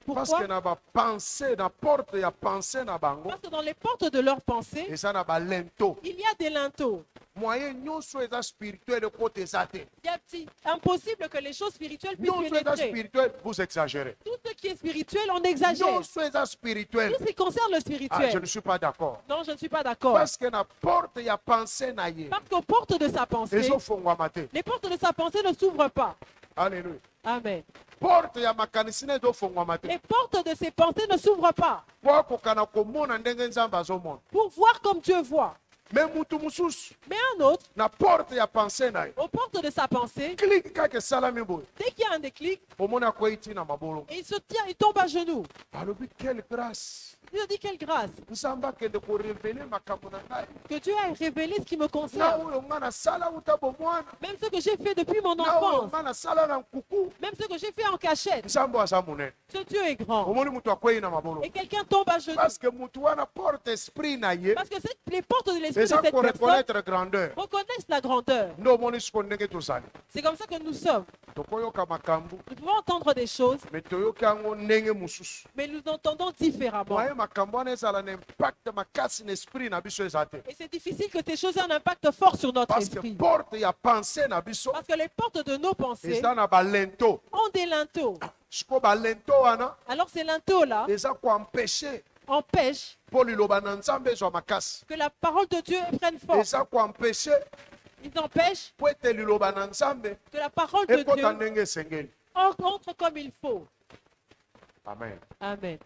Parce Pourquoi? que na ba pensée, na porte ya pensée na bango, Parce que dans les portes de leurs pensées, et ça na ba lento. il y a des linteaux. Moyen nyonso eza spirituel côté ça te. C'est impossible que les choses spirituelles puissent Nyonso eza pénétrer. spirituel, vous exagérez. Tout ce qui est spirituel, on exagère. Nyonso eza spirituel. Tout ce qui concerne le Ah, je spirituel. ne suis pas d'accord. Non, je ne suis pas d'accord. Parce que na porte ya pensée na ye. Parce qu'aux portes de sa pensée, Ezofongwama te. les portes de sa pensée ne s'ouvrent pas. Alléluia. Amen. Porte ya makanisi na ezofongwama te. Les portes de ses pensées ne s'ouvrent pas. Po akokana komona ndenge nzambe azomona. Pour voir comme Dieu voit. Mais mutu mususu Mais un autre, na porte ya pensée na ye. aux portes de sa pensée, Clique kaka esalami boye. dès qu'il y a un déclic, Omoni akwei ntina mabolo. il se tient, il tombe à genoux. Alobi quelle grâce. Il a dit quelle grâce Nzambe akende korevele makambo na ngai. que Dieu a révélé ce qui me Na concerne. oyo nga nasala uta bomwana. Même ce que j'ai fait depuis mon Na oyo enfance, nga nasala na nkuku. même ce que j'ai fait en cachette. Nzambe aza monene. Ce Dieu est grand. Omoni mutu akwei na mabolo. Et quelqu'un tombe à genoux. Parce que mutu wana porte esprit na ye. Parce que les portes de l'esprit de Eza cette ko personne reconnaître grandeur. reconnaissent la grandeur. Nde omoni siko ndenge tozali. C'est comme ça que nous sommes. Tokoyoka makambo. Nous pouvons entendre des choses, Mais toyoki yango ndenge mosusu. mais nous entendons différemment. Moye makambo wana ezala na impact makasi na esprit na biso eza te. Et c'est difficile que ces choses aient un impact fort sur notre Parce que esprit. porte ya pensée na biso Parce que les portes de nos pensées eza na balento. ont des linteaux. Siko balento wana Alors ces linteaux-là eza koempêche empêchent mpo liloba na nzambe ezwa makasi. que la parole de Dieu prenne force. Eza koempêche Ils empêchent mpo ete liloba na nzambe que la parole de ekota Dieu ndenge esengeli. entre comme il faut. Amen. Amen.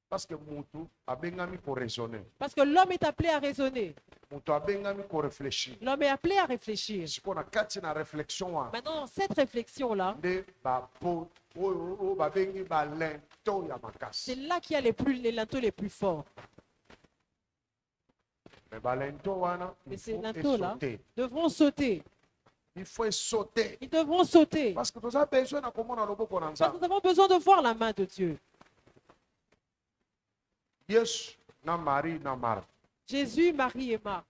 Parce que mutu abengami koraisonner. Parce que l'homme est appelé à raisonner. Mutu abengami koréfléchir. L'homme est appelé à réfléchir. siko na kati na réflexion wana Maintenant, dans cette réflexion-là, nde bapo oyo babengi balento ya c'est makasi. là qu'il y a les linteaux les plus forts. Mais balento wana Mais il ces faut linteaux-là sauter. devront sauter. Il faut sauter. Ils devront sauter. Parce que toza besoin na komona loboko na Parce que nzambe. nous avons besoin de voir la main de Dieu. Yesu na Marie na Marthe. Jésus, Marie et Marthe.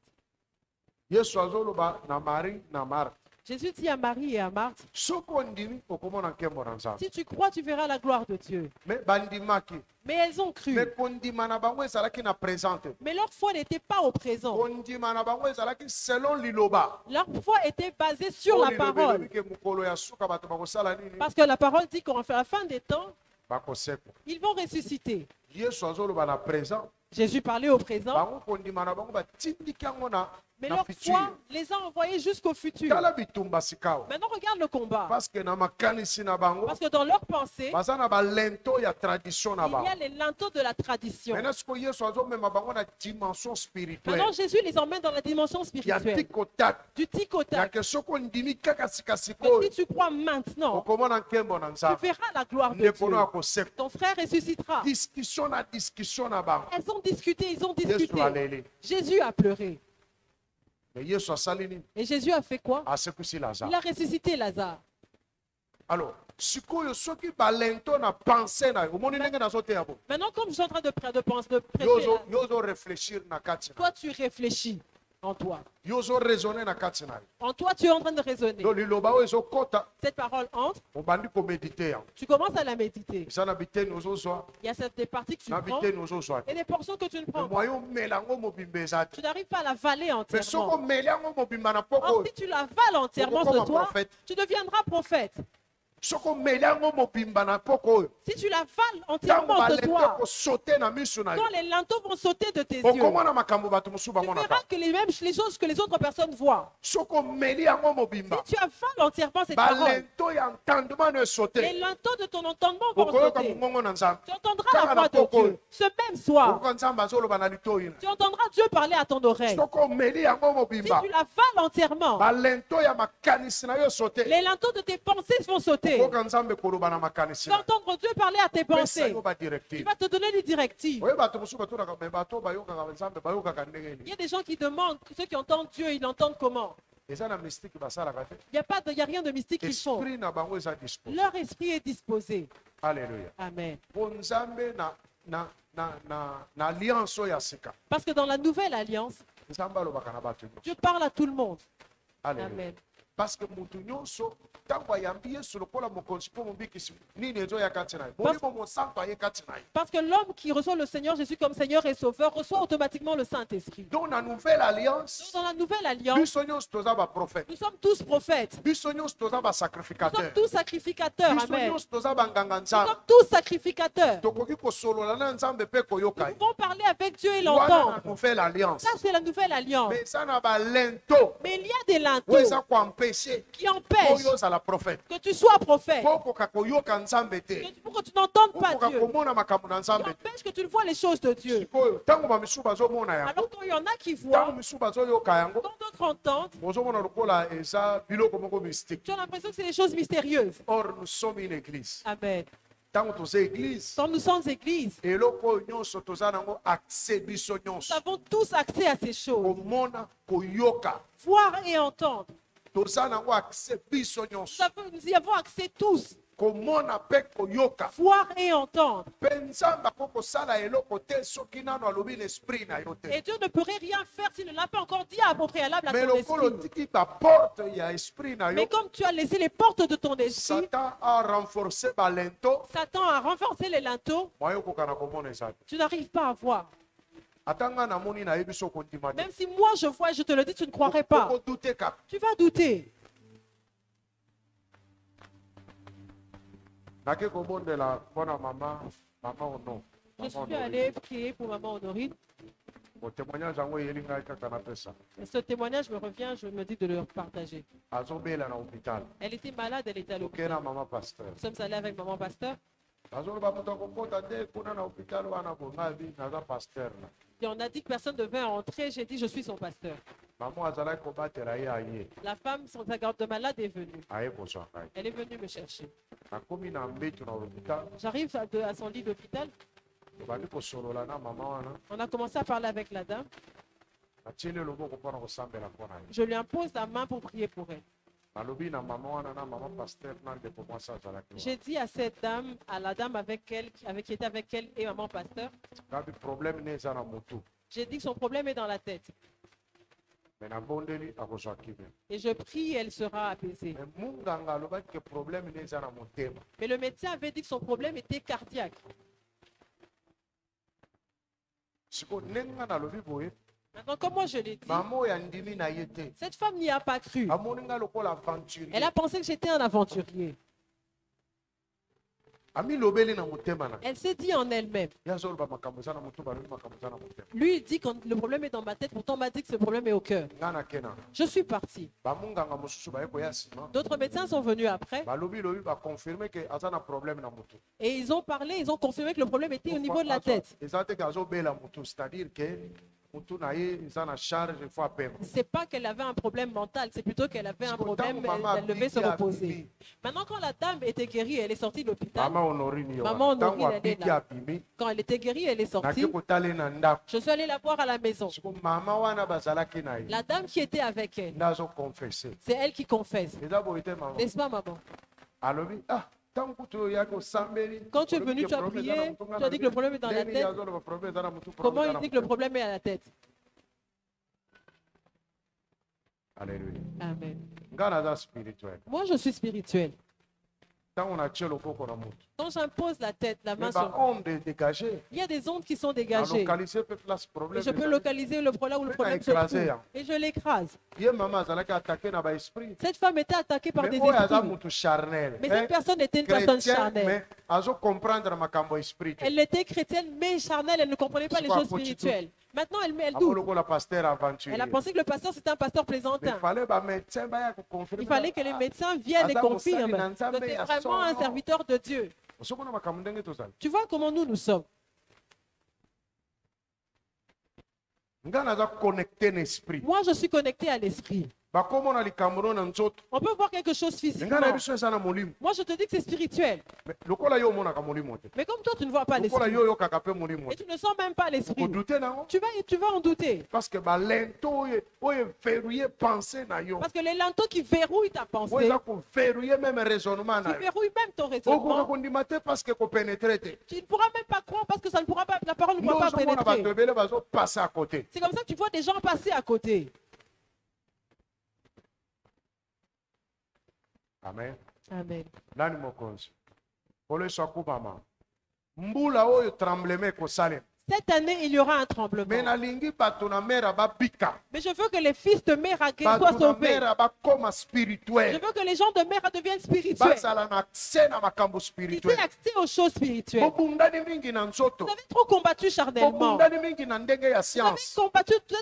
Yesu azoloba na Marie na Marthe. Jésus dit à Marie et à Marthe, Soki ondimi okomona nkembo na nzambe. si tu crois, tu verras la gloire de Dieu. Mais bandimaki. Mais elles ont cru. Mais kondima na bango ezalaki na présente. Mais leur foi n'était pas au présent. Kondima na bango ezalaki selon liloba. Leur foi était basée sur la parole. Ke mukolo ya suka bato bakosala nini? Parce que la parole dit qu'à la fin des temps, Bakoseko. ils vont ressusciter. Yesu azoloba na présent. Jésus parlait au présent, Bango kondima na bango batindiki yango mais na leur futur. foi les a envoyés jusqu'au futur. Tala bitumba sikawa. Maintenant, regarde le combat. Parce que na makanisi na bango Parce que dans leur pensée, baza na balento ya tradition na il y bango. a les linteaux de la tradition. Maintenant siko Yesu azomema bango na dimension spirituelle. Maintenant, Jésus les emmène dans la dimension Ya spirituelle. tikotak. Du tic au Ya tac. ke soko ondimi kaka Mais sikasiko. si tu crois maintenant, Okomona nkembo na tu nzambe. verras la gloire de Ndeko Dieu. na akoseko. Ton frère ressuscitera. Discussion na bango. Elles ont discuté, ils ont Yesu discuté. aleli. Jésus a pleuré. Mais Yesu asali nini? Et Jésus a fait quoi? Asekusi Lazare. Il a ressuscité Lazare. Alors, sikoyo soki balento na pensée na yo, omoni ndenge nazoteya bo. Maintenant, comme je suis en train de penser, de prêcher, Yozo réfléchir na kati na. toi tu réfléchis en toi. Yozo raisonner na kati na. En toi, tu es en train de raisonner. Do liloba oyo ezokota, Cette parole entre, obandi koméditer yango. tu commences à la méditer. Eza na biteni ozozwa, Il y a des parties que tu na prends biteni ozozwa. et des portions que tu ne Mais prends pas. moyen omela yango mobimba eza te. Tu n'arrives pas à l'avaler Mais soko entièrement. omeli yango mobimba na poko Or, oyo, si tu l'avales entièrement okokoma ce soir, prophète. tu deviendras prophète. Soko omeli yango mobimba na poko oyo, Si tu l'avales ntango entièrement ce balento soir, kosaute na miso na yo, quand les linteaux vont sauter de tes yeux, okomona makambo bato mosusu tu bamonaka. verras que les choses que les autres personnes voient. Soko omeli yango mobimba, Si tu avales entièrement cette parole, balento ya entendement no les esaute, linteaux de ton entendement vont okoyoka sauter. mongongo na nzambe. Tu entendras la voix de Dieu. Ce même soir, Oko nzambe azoloba na litoi na. tu entendras Dieu parler à ton oreille. Soko omeli yango Si mobimba, tu l'avales entièrement, balento ya makanisi na yo esaute, les linteaux de tes pensées vont sauter. okoyoka nzambe koloba na makanisi Tu na vas entendre Dieu parler à tes pesa pensées. yo Il badirective. va te donner des directives. Oye bato mosusu batolaka me bato bayokaka nzambe bayokaka ndenge Il y nini. a des gens qui demandent, ceux qui entendent Dieu, ils l'entendent comment? Eza na mystique basalaka te. Il n'y a rien de mystique qu'ils font. Esprit na bango eza disposé. Leur esprit est disposé. Alléluia. Amen. Po nzambe na alliance oyo ya sika. Parce que dans la nouvelle alliance, Nzambe alobaka na bato nyonso. Dieu parle à tout le monde. Alléluia. Amen. parce que mutu nyonso tango ayambi yesu lokola mokonzi mpo mobikisi nini ezoya kati na ye molimo mosantu aye kati na ye. Parce que l'homme qui reçoit le Seigneur Jésus comme Seigneur et Sauveur reçoit automatiquement le Saint-Esprit. Donc na nouvelle Donc, alliance dans la nouvelle alliance, biso nyonso toza baprophète, nous sommes tous prophètes. biso nyonso toza Nous sommes basacrificateur, tous sacrificateurs. biso Amen. nyonso toza banganga Nous nzambe. sommes tous sacrificateurs. Tokoki kosolola na nzambe mpe koyoka Nous ye. pouvons parler avec Dieu et Wana na l'entendre. nouvelle alliance. Ça, c'est la nouvelle alliance. Mais eza na balento Mais il y a des oyo linteaux eza koempêche qui empêchent oyo ozala prophète. que tu sois prophète. Po okoka koyoka nzambe te, Pour que tu n'entendes pas okoka Dieu. komona makambo na Qui nzambe te. empêche que tu ne vois les choses de Dieu. Sikoyo ntango bamisu bazomona yango, Alors qu'il y en a qui ntango voient, misu bazoyoka yango, quand d'autres entendent, bozomona lokola eza biloko moko mystique. tu as l'impression que c'est des choses mystérieuses. Or nous sommes une église. Amen. Ntango toza église, Quand nous sommes église, eloko oyo nyonso toza nango accès biso nous nyonso avons tous accès à ces choses. komona koyoka, Voir et entendre. toza nango accès biso nyonso Nous y avons accès tous. komona mpe koyoka. Voir et entendre. Mpe nzambe akoki kosala eloko te soki nano alobi na esprit na yo te. Et Dieu ne pourrait rien faire s'il ne l'a pas encore dit au préalable à Mais ton lokolo esprit. tiki baporte ya esprit na yo, Mais comme tu as laissé les portes de ton esprit, Satan a renforcé balento, Satan a renforcé les linteaux, mwa okoka na komona eza te. tu n'arrives pas à voir. Ata nga namoni nayebi so kondima te. Même si moi je vois et je te le dis, tu ne croirais pas. Okodute kaka. Tu vas douter. Nake kobondela mpona mama ono. Je suis allée prier pour maman Honorine. Mo témoignage yango eyeli ngai kaka napesa. Et ce témoignage me revient, je me dis de le partager. Azobela na hôpital. Elle était malade, elle était à Oke l'hôpital. na mama pasteur. Nous sommes allés avec maman pasteur. Azoloba moto akokota te kuna na hôpital wana bongabi naza pasteur na. Et on a dit que personne ne devait entrer. J'ai dit, je suis son pasteur. Mama azalaki kobatela ye aye. La femme, sa garde de malade est venue. Aye kozwa ngai. Elle est venue me chercher. Nakomi na mbeto na hôpital. J'arrive à son lit d'hôpital. Tobandi kosolola na mama wana. On a commencé à parler avec la dame. Natieli loboko mpona kosambela mpona ye. Je lui impose la main pour prier pour elle. Nalobi na mama wana na mama pasteur na ndeko mwasi azalaki wana. J'ai dit à cette dame, à la dame avec elle, qui était avec elle et maman pasteur, Ngabi problème ne eza na motu. j'ai dit que son problème est dans la tête. Mais nabondeli akozwa kimia. Et je prie, elle sera apaisée. Mais munganga alobaki ke problème ne eza na motema. Mais le médecin avait dit que son problème était cardiaque. Siko ndenge nga nalobi boye, Maintenant, comme moi je l'ai dit, mama oyo andimi na ye te. cette femme n'y a pas cru. Amoni nga lokola aventurier. Elle a pensé que j'étais un aventurier. Amilobeli na motema na. Elle s'est dit en elle-même. Ya zoloba makambo eza na motu balobi makambo eza na motema. Lui, il dit que le problème est dans ma tête, pourtant on m'a dit que ce problème est au cœur. Nga na kena. Je suis parti. Bamunganga mosusu baye koya nsima. D'autres médecins sont venus après Balobi lobi baconfirme ke aza na problème na motu. et ils ont parlé, ils ont confirmé que le problème était au niveau de la tête. Eza te ke azobela motu, c'est-à-dire que motu na ye eza na charge faut apema. C'est pas qu'elle avait un problème mental, c'est plutôt qu'elle avait un problème, elle devait se reposer. Maintenant, quand la dame était guérie, elle est sortie de l'hôpital. Mama Honorine yo. Maman Honorine, Ntango elle est abiki là. abimi, Quand elle était guérie, elle est sortie. nake kotale na ndako. Je suis allée la voir à la maison. Siko mama wana bazalaki na ye. La dame qui était avec elle, Ndazo confesser. c'est elle qui confesse. Eza boye te mama. N'est-ce pas, maman? Alobi ah tango kutu oyaki osambeli. Quand tu es venu, tu as prié, tu as dit que le problème est dans la tête. Comment il dit que le problème est à la tête? Alléluia. Amen. Nga naza spirituel. Moi, je suis spirituel. Ntango natie loboko na motu. Quand j'impose la tête, la main Mais sur... baonde dégagé. Il y a des ondes qui sont dégagées. Alokaliser peut place Et problème. je peux localiser le problème où le Mais problème se écrasé, trouve. hein. Et je l'écrase. Ye mama azalaki attaqué na ba esprit. Cette femme était attaquée par Mais des oyo aza esprits. mutu charnel. Mais cette personne était une personne Chrétien, charnelle. mais azo comprendre makambo esprit. Elle était chrétienne, mais charnelle. Elle ne comprenait pas les choses spirituelles. Maintenant, elle doute. Apollo la pasteur aventurier. Elle a pensé que le pasteur, c'était un pasteur Mais plaisantin. fallait ba médecin ba ya ko confirmer. Il fallait que les médecins viennent et Aza confirment mosali na que Nzambe c'est ya vraiment un solo. serviteur de Dieu. Osomona makambo ndenge tozali. Tu vois comment nous sommes. Nga naza connecté na esprit. Moi, je suis connecté à l'esprit. Bakomona likambo na nzoto. On peut voir quelque chose Nga physiquement. na biso eza na molimo. Moi, je te dis que c'est spirituel. Mais lokola yo monaka molimo te. Mais comme toi, tu ne vois pas Lokola l'esprit. yo yokaka pe molimo Et te. tu ne sens même pas l'esprit. Odute nango. Tu vas en douter. Parce que balento oyo verrouiller pensée na yo. Parce que les linteaux qui verrouillent ta Oyo pensée, eza ko verrouiller même raisonnement qui na yo. verrouillent même ton Okoka raisonnement, kondima te parce que ko pénétrer te. tu ne pourras même pas croire parce que ça ne pourra pas, la parole ne Nous pourra pas sommes bato pénétrer. ebele bazo passer à côté. C'est comme ça que tu vois des gens passer à côté. Amen. Amen. Nani mokonzi. Pole swaku mama. Mbula oyo tremblement ko salem. Cette année, il y aura un Mais tremblement. nalingi bato na mère ababika. Mais je veux que les fils de Meragé Bato soient na sauvés. mère abakoma Je spirituel. veux que les gens de Mera deviennent spirituels. Basala na accès na makambo Ils spirituel. aient accès aux choses spirituelles. Bobundani mingi na nzoto. Vous avez trop combattu charnellement. Bobundani mingi na ndenge ya Vous avez science.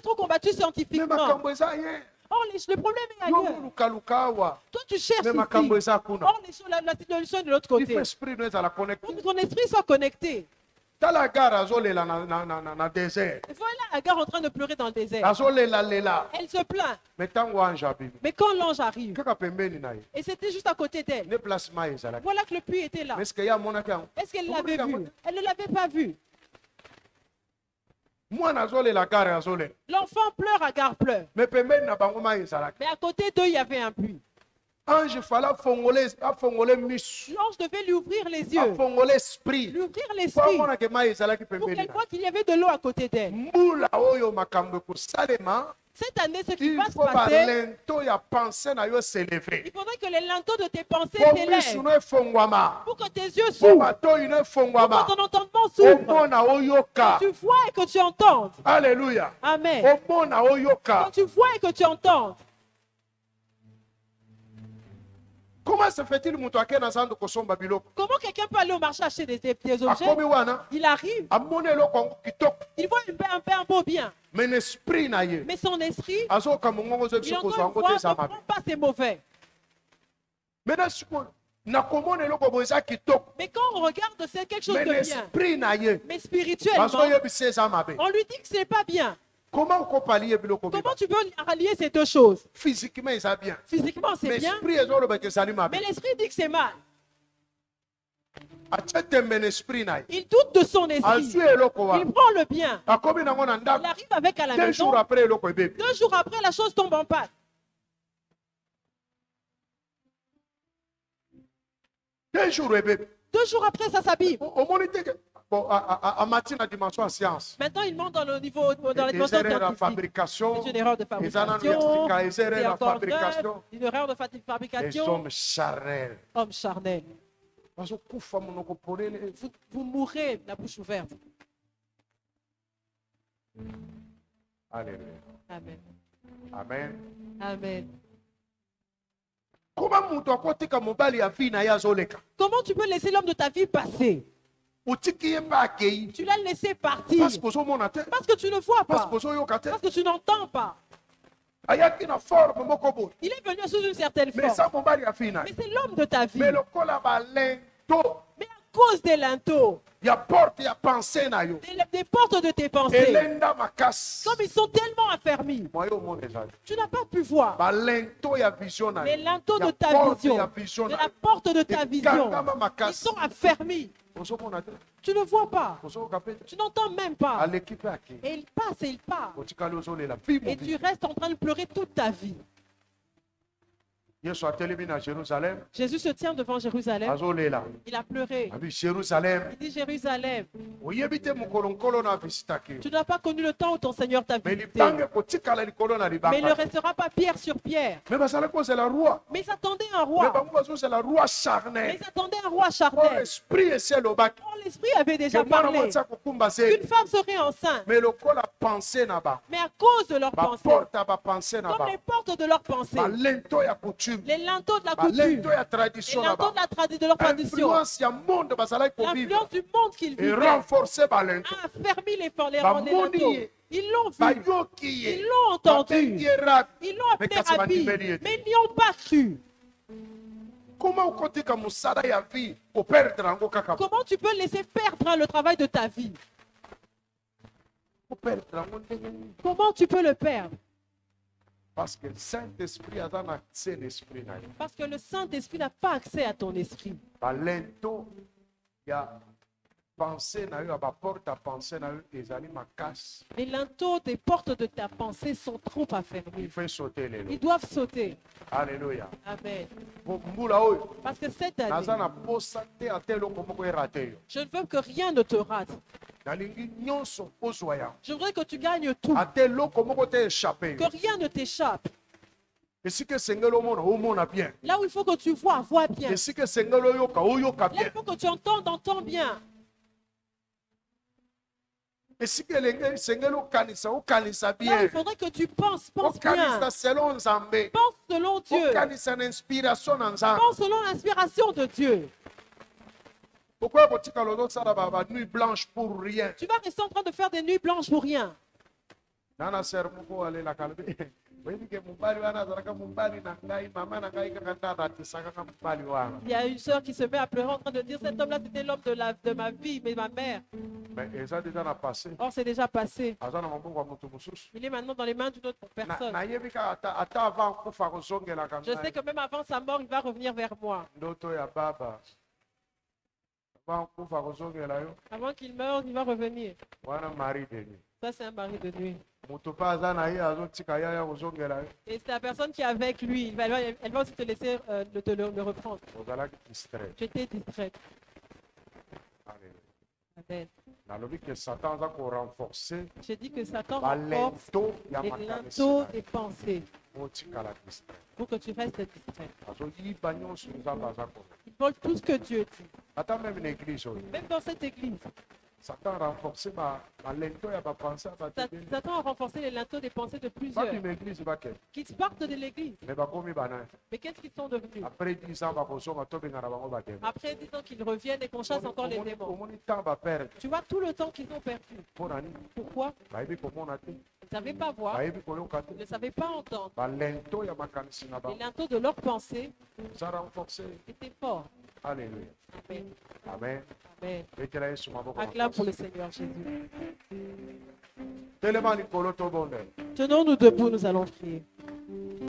trop combattu Mais scientifiquement. makambo eza ye. Or, le problème est Yo ailleurs. lukaluka awa. Toi, tu cherches Mais ici. makambo eza kuna. Or, la solution est de l'autre Il faut côté. esprit nous ezala Pour connecté. que ton esprit soit connecté. Tala gare azolela na désert. Voilà Agar en train de pleurer dans le désert. Azolela lela. Elle se plaint. Mais tango ange abibi. Mais quand l'ange arrive, Kaka pembeni na ye. et c'était juste à côté d'elle, Ne place ma ezala. voilà que le puits était là. Mais est-ce que ya monaki yango? Est-ce qu'elle l'avait vu? Elle ne l'avait pas vu. Mwana azolela gare azolela. L'enfant pleure, Agar pleure. Mais pembeni na bango ma ezala. Mais à côté d'eux, il y avait un puits. Ange fala afongole misu. L'ange devait lui ouvrir les yeux, Afongole esprit. lui ouvrir Po l'esprit, amona ke ma ezalaki pour pembeni qu'elle na. voit qu'il y avait de l'eau à côté d'elle. Mbula oyo makambo ekosalema. Cette année, ce qui Il va se faut passer, balento ya pensée na yo il s'élever. faudrait que les linteaux de tes pensées Po misu s'élèvent, no efongwama. pour que tes yeux Po s'ouvrent, matoyi no pour efongwama. que ton entendement s'ouvre, Omona oyoka. que tu vois et que tu entendes. Alléluia. Amen. Omona oyoka. Que tu vois et que tu entendes. Comment se fait-il mutu ake na zando kosomba biloko? Comment quelqu'un peut aller au marché acheter des objets? Akomi wana. Il arrive, Amoni eloko yango kitoko. il voit un beau bien, Mais l'esprit na ye. mais son esprit, Azoka mongongo zo il biso entend kozwa une yango voix, te ne eza prend mabe. pas, c'est mauvais. Maintenant sikoyo nakomona eloko boye eza kitoko. Mais quand on regarde, c'est quelque chose Mais de bien. l'esprit na ye. Mais spirituellement, Bazoyebisa eza mabe. on lui dit que ce n'est pas bien. Comment okopalie biloko Comment biba? tu peux rallier ces deux choses? Physiquement eza bien. Physiquement, c'est Mais bien, l'esprit ezolobaka ezali mabe. mais l'esprit dit que c'est mal. Atie tembe na esprit na ye. Il doute de son esprit. Azwi eloko Il wana. prend le bien. Akomi nango na Il ndako. arrive avec à la 2 maison. jours après eloko ebebi. 2 jours après, la chose tombe en panne. 2 jours ebebi. 2 jours après, ça s'abîme. Omoni te ke bon amati na dimension ya science. Maintenant, il monte dans le niveau, dans la Des dimension erreurs en scientifique. fabrication. C'est une erreur de Eza nanu fabrication. explica, des C'est erreurs en encore fabrication. une erreur de Les fabrication. hommes charnels. Homme charnel. Bazokufa monoko polele. Vous mourrez la bouche ouverte. Alléluia. Amen. Amen. Amen. Comment mutu akotika mobali ya vie na ye azoleka? Comment tu peux laisser l'homme de ta vie passer? Otiki ye mpe akei. Tu l'as laissé partir. Parce que ozomona te. Parce que tu ne vois Parce pas. que ozoyoka te. Parce que tu n'entends pas. Ayaki na forme moko boye. Il est venu sous une certaine Mais ça forme. mobali ya vie na Mais ye. c'est l'homme de ta vie. Mais lokola balento Mais à cause des linteaux, ya porte ya pensée na yo. des portes de tes pensées, Elenda makasi. comme ils sont tellement affermis, Moi yo omona ezali. tu n'as pas pu voir Balento ya vision na les yo. linteaux Ya de ta porte vision, ya vision de na la yo. porte de ta vision. Ekangama Ils makasi. sont affermis. Ozomona te. Tu ne vois pas. Ozoyoka pe te. Tu n'entends même pas. Aleki pe akei. Et il passe et il part. Otikali ozolela. Vie Et tu mobile. restes en train de pleurer toute ta vie. Yesu atelemi na Jérusalem. Jésus se tient devant Jérusalem. Azolela. Il a pleuré. Abi Jérusalem. Il dit Jérusalem, Oyebi te mokolo nkolo na visitaki. tu n'as pas connu le temps où ton Seigneur t'a Mais visité. libange kotikala likolo na Mais il ne libanga. restera pas pierre sur pierre. Mais bazala kozela roi. Mais ils attendaient un Mais roi. bango bazozela roi Mais charnel. ils attendaient un roi Oh, charnel. esprit esi elobaki. Or, l'esprit avait déjà Ke mwana parlé mwasi akokumba zeli. qu'une femme serait enceinte. Mais lokola pensée na ba. Mais à cause de leurs pensées, Baporte ya bapensée na comme ba. les portes de leurs pensées, Balento ya coutume. les linteaux de la coutume, Balento ya les tradition na linteaux ba. de leur tradition, Influence ya monde bazalaki kovivre. l'influence du monde qu'ils Et vivaient renforcer balento. a affermi les Bamoni linteaux. ye. Ils l'ont vu, Bayoki ye. ils l'ont entendu, Babengi ye rabi. ils l'ont appelé Mais kasi Rabbi, bandimeli ye te. mais ils n'y ont pas cru. Comment okotika mosala ya vie operdre yango kaka Comment tu peux laisser perdre le travail de ta vie? operdre yango ndenge nini? Comment tu peux le perdre? Parce que le Saint-Esprit aza na accès l'esprit na ye. Parce que le Saint-Esprit n'a pas accès à ton esprit. Balento ya pensée na yo ya baporte ya pensée na yo ezali makasi. Les linteaux des portes de ta pensée sont trop Il affermis. faut sauter lelo. Ils doivent sauter. Alléluia. Amen. Mbula oyo Parce que cette année, naza na posa te ate eloko moko erate yo. je ne veux que rien ne te rate. Nalingi nyonso ozwa yango. Je voudrais que tu gagnes tout. Ate eloko moko te échappe Que yo. rien ne t'échappe. esika esengeli omona omona bien, Là où il faut que tu vois, vois bien. esika esengeli oyoka oyoka Là, bien, il faut que tu entends, entends bien. esika esengeli okanisa okanisa Là, bien, il faudrait que tu penses, pense bien. okanisa selon Nzambe, Pense selon Dieu. okanisa na inspiration na Nzambe. Pense selon l'inspiration de Dieu. Pourquoi botikala ozosala ba nuit blanche pour rien? Tu vas rester en train de faire des nuits blanches pour rien. Nana ser moko alelaka lobi oyebi ke mobali wana azalaka mobali na ngai, mama na ngai kaka nde adatisaka ka mobali wana. Il y a une sœur qui se met à pleurer en train de dire cet homme-là, c'était l'homme de ma vie, mais ma mère. Mais eza déjà na passé, Or, c'est déjà passé. aza na maboko ya moto mosusu. Il est maintenant dans les mains d'une autre personne. Nayebi kaka ata avant akufa kozongelaka Je sais ngai que même avant sa mort, il va revenir vers moi. ndoto ya baba, avant akufa kozongela yo Avant qu'il meure, il va revenir. wana mari de nuit. Ça, c'est un mari de nuit. Moto mpe aza na ye azotika yaya kozongela yo, Et c'est la personne qui est avec lui. Elle va aussi te laisser le reprendre. ozalaki distrait. J'étais distraite. Alléluia. Amen. nalobi ke satan aza korenforce J'ai dit que Satan renforce balento ya les makanisi linteaux na des pensées yo. Otikala distrait. pour que tu restes distrait. azoyiba nyonso nzambe aza kona Ils volent tout ce que Dieu dit. ata meme na église oyo Même dans cette église, satan renforce balento ya bapense ya bato ebele. Satan a renforcé les linteaux des pensées de plusieurs bakima église bakende qui partent de l'église. me bakomi bana Mais qu'est-ce qu'ils sont devenus? après 10 ans bakozonga tobengana bango bademo. Après 10 ans qu'ils reviennent et qu'on chasse encore les démons. omoni ntango baperde Tu vois tout le temps qu'ils ont perdu. mpo na nini Pourquoi? bayebi komona te, Ils ne savaient pas voir, bayebi koyoka ils ne te, savaient pas entendre. balento ya makanisi na Les bango linteaux de leurs pensées eza renforce. étaient forts. Alléluia. Amen. Amen. Amen. betela yesu maboko Acclame pour le makasi. Seigneur Jésus. telema likolo tobondela. Tenons-nous debout, nous allons prier.